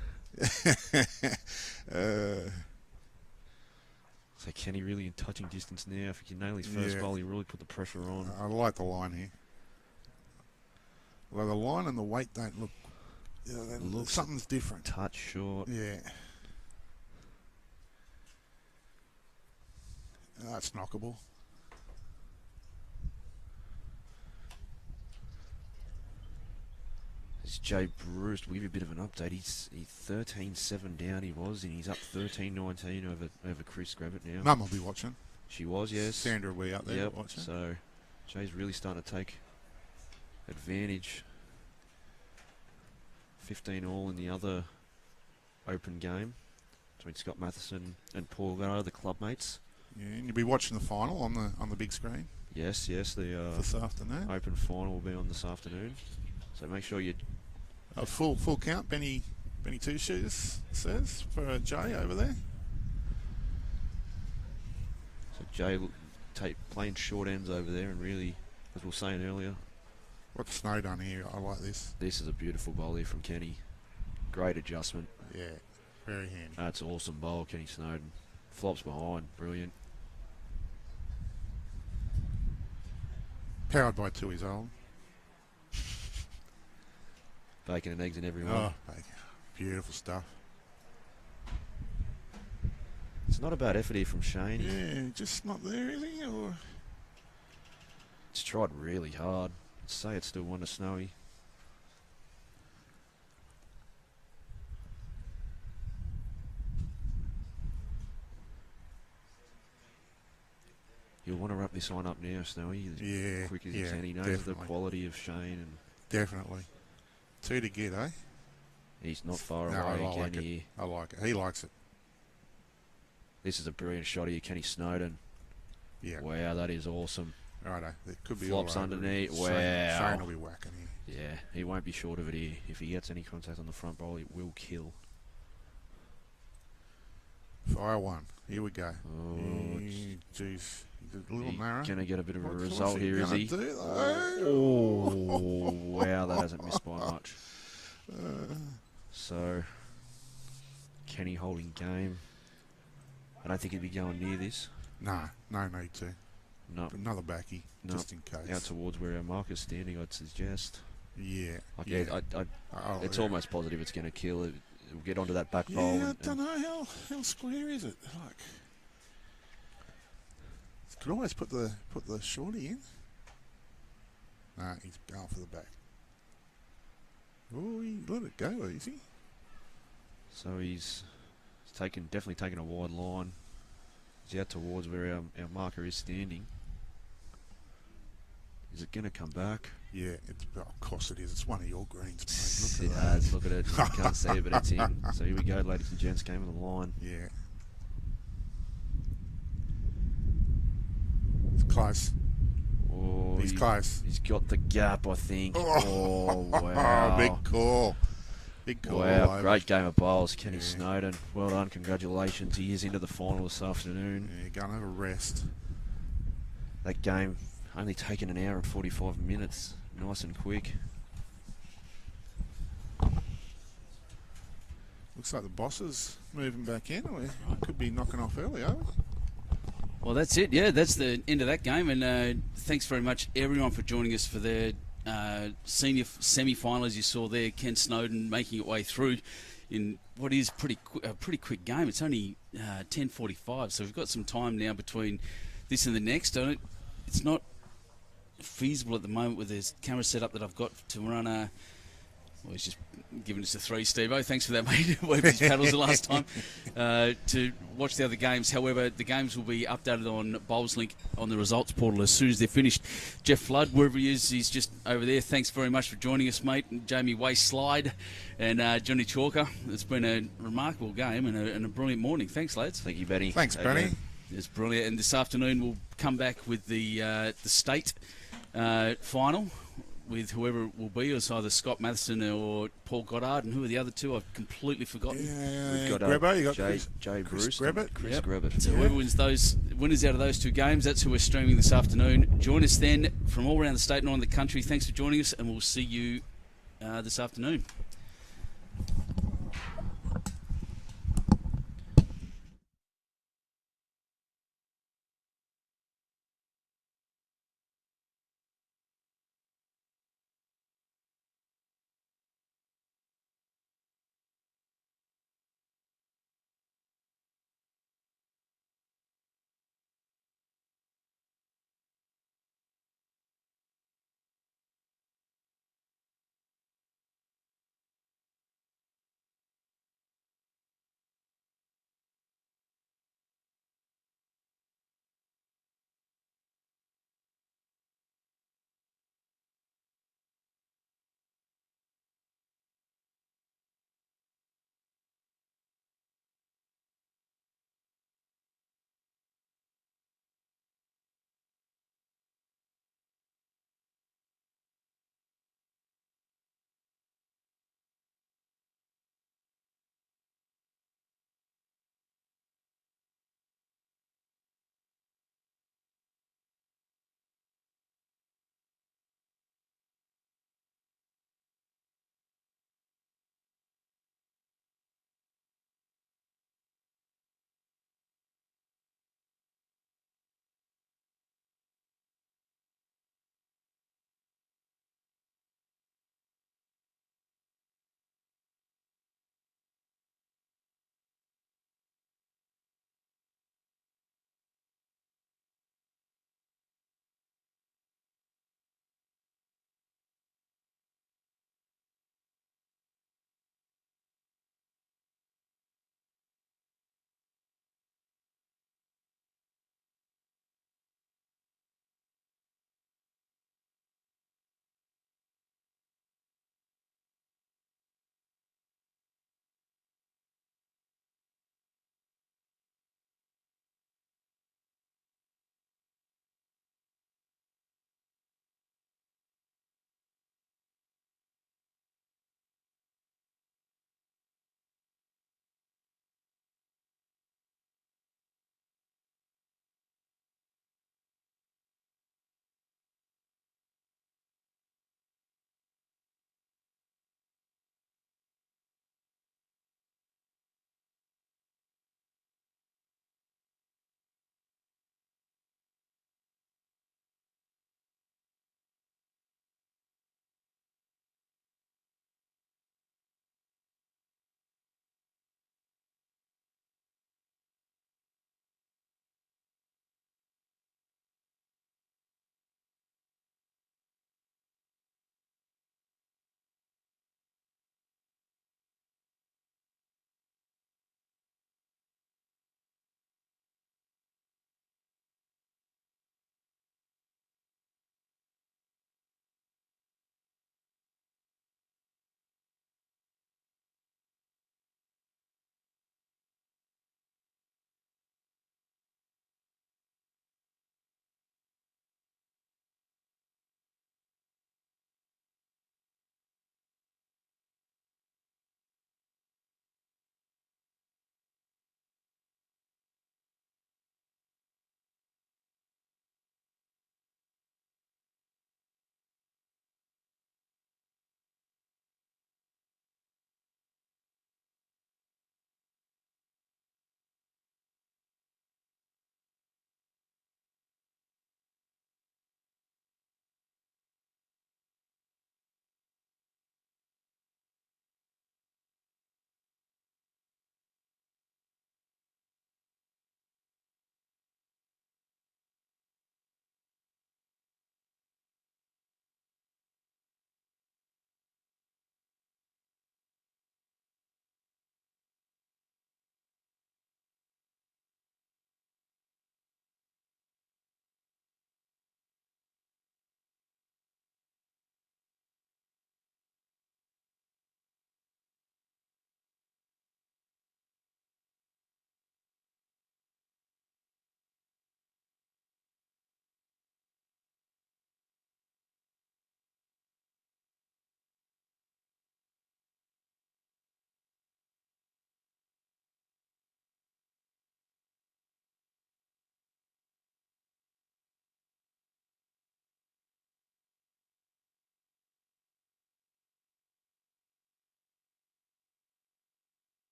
So Kenny really in touching distance now. If he can nail his first Yeah. bowl, he really put the pressure on. I like the line here. Well, the line and the weight don't look... Looks something's different. Touch short. Yeah. That's knockable. It's Jay Bruce. We'll give you a bit of an update. He's 13-7 down. He was, and he's up 13-19 over Chris Gravitt now. Mum will be watching. She was, yes. Sandra will be out there Yep. watching. So Jay's really starting to take advantage. 15 all in the other open game between Scott Matheson and Paul Garrow, the club mates. Yeah, and you'll be watching the final on the big screen Yes, the this afternoon. open final will be on this afternoon. So make sure you... A full count. Benny Two Shoes says for Jay over there. So Jay playing short ends over there, and really, as we were saying earlier, What's Snowdon here? I like this. this is a beautiful bowl here from Kenny. Great adjustment. Yeah, very handy. That's awesome bowl, Kenny Snowden. Flops behind, brilliant. Powered by Tui's own. Bacon and eggs in every one. Oh, beautiful stuff. It's not a bad effort here from Shane. Yeah, just not there, is he? Or He's tried really hard. I'd say it's still one to Snowy. You'll want to wrap this one up now, Snowy, as yeah, quick as yeah, you can. He knows definitely. the quality of Shane, and Definitely. 2 to get, eh? he's not far No, I away like again it. here. I like it. He likes it. This is a brilliant shot here, Kenny Snowden. Yeah. Wow, that is awesome. Righto. It could be Flops all over. underneath. Shane, Wow. Shane will be whacking here. Yeah, he won't be short of it here. If he gets any contact on the front bowl, it will kill. Fire 1. Here we go. Oh, Jeez. A little he's narrow. going to get a bit of a What's result he here, is gonna he? do, though? Oh, wow, that hasn't missed by much. So, Kenny holding game. I don't think he'd be going near this. Nah, no need to. No, Another backy, No. just in case. out towards where our marker's standing, I'd suggest. Yeah. Like, yeah. it's yeah. almost positive it's going to kill. It'll get onto that back bowl. Yeah, I and- don't know how square is it. Like, could always put the shorty in. Nah, he's going for the back. Oh, he let it go easy. So he's definitely taken a wide line. He's out towards where our marker is standing. Is it going to come back? Yeah, of course it is. It's one of your greens, mate. It Look at that. has. Look at it. You can't see it, but it's in. So here we go, ladies and gents. Game of the line. Yeah. It's close. Oh, He's close. He's got the gap, I think. Oh, Oh, wow. Big call. Big call. Wow, over. great game of bowls, Kenny Yeah. Snowden. Well done, congratulations. He is into the final this afternoon. Yeah, go and have a rest. That game only taken an hour and 45 minutes. Nice and quick. Looks like the boss is moving back in. We could be knocking off early, are we? Well, that's it. Yeah, that's the end of that game. And thanks very much, everyone, for joining us for the senior semi-final. As you saw there, Ken Snowden making it way through in what is a pretty quick game. It's only 10:45, so we've got some time now between this and the next. It's not feasible at the moment with this camera setup that I've got to run a. Well, he's just giving us a 3, Steve-O. Thanks for that, mate. Waved his paddles the last time. To watch the other games. However, the games will be updated on Bowls Link on the results portal as soon as they're finished. Jeff Flood, wherever he is, he's just over there. Thanks very much for joining us, mate. And Jamie Waste-Slide and Johnny Chalker. It's been a remarkable game and a brilliant morning. Thanks, lads. Thank you, Benny. Thanks, Benny. It's brilliant. And this afternoon we'll come back with the state final, with whoever it will be. It's either Scott Matheson or Paul Goddard, and who are the other two? I've completely forgotten. Yeah, got, Grebbo, you got Jay Chris Bruce, Grebbett. Chris Yep. Grebbett. So whoever wins those winners out of those 2 games, that's who we're streaming this afternoon. Join us then from all around the state and all around the country. Thanks for joining us, and we'll see you this afternoon.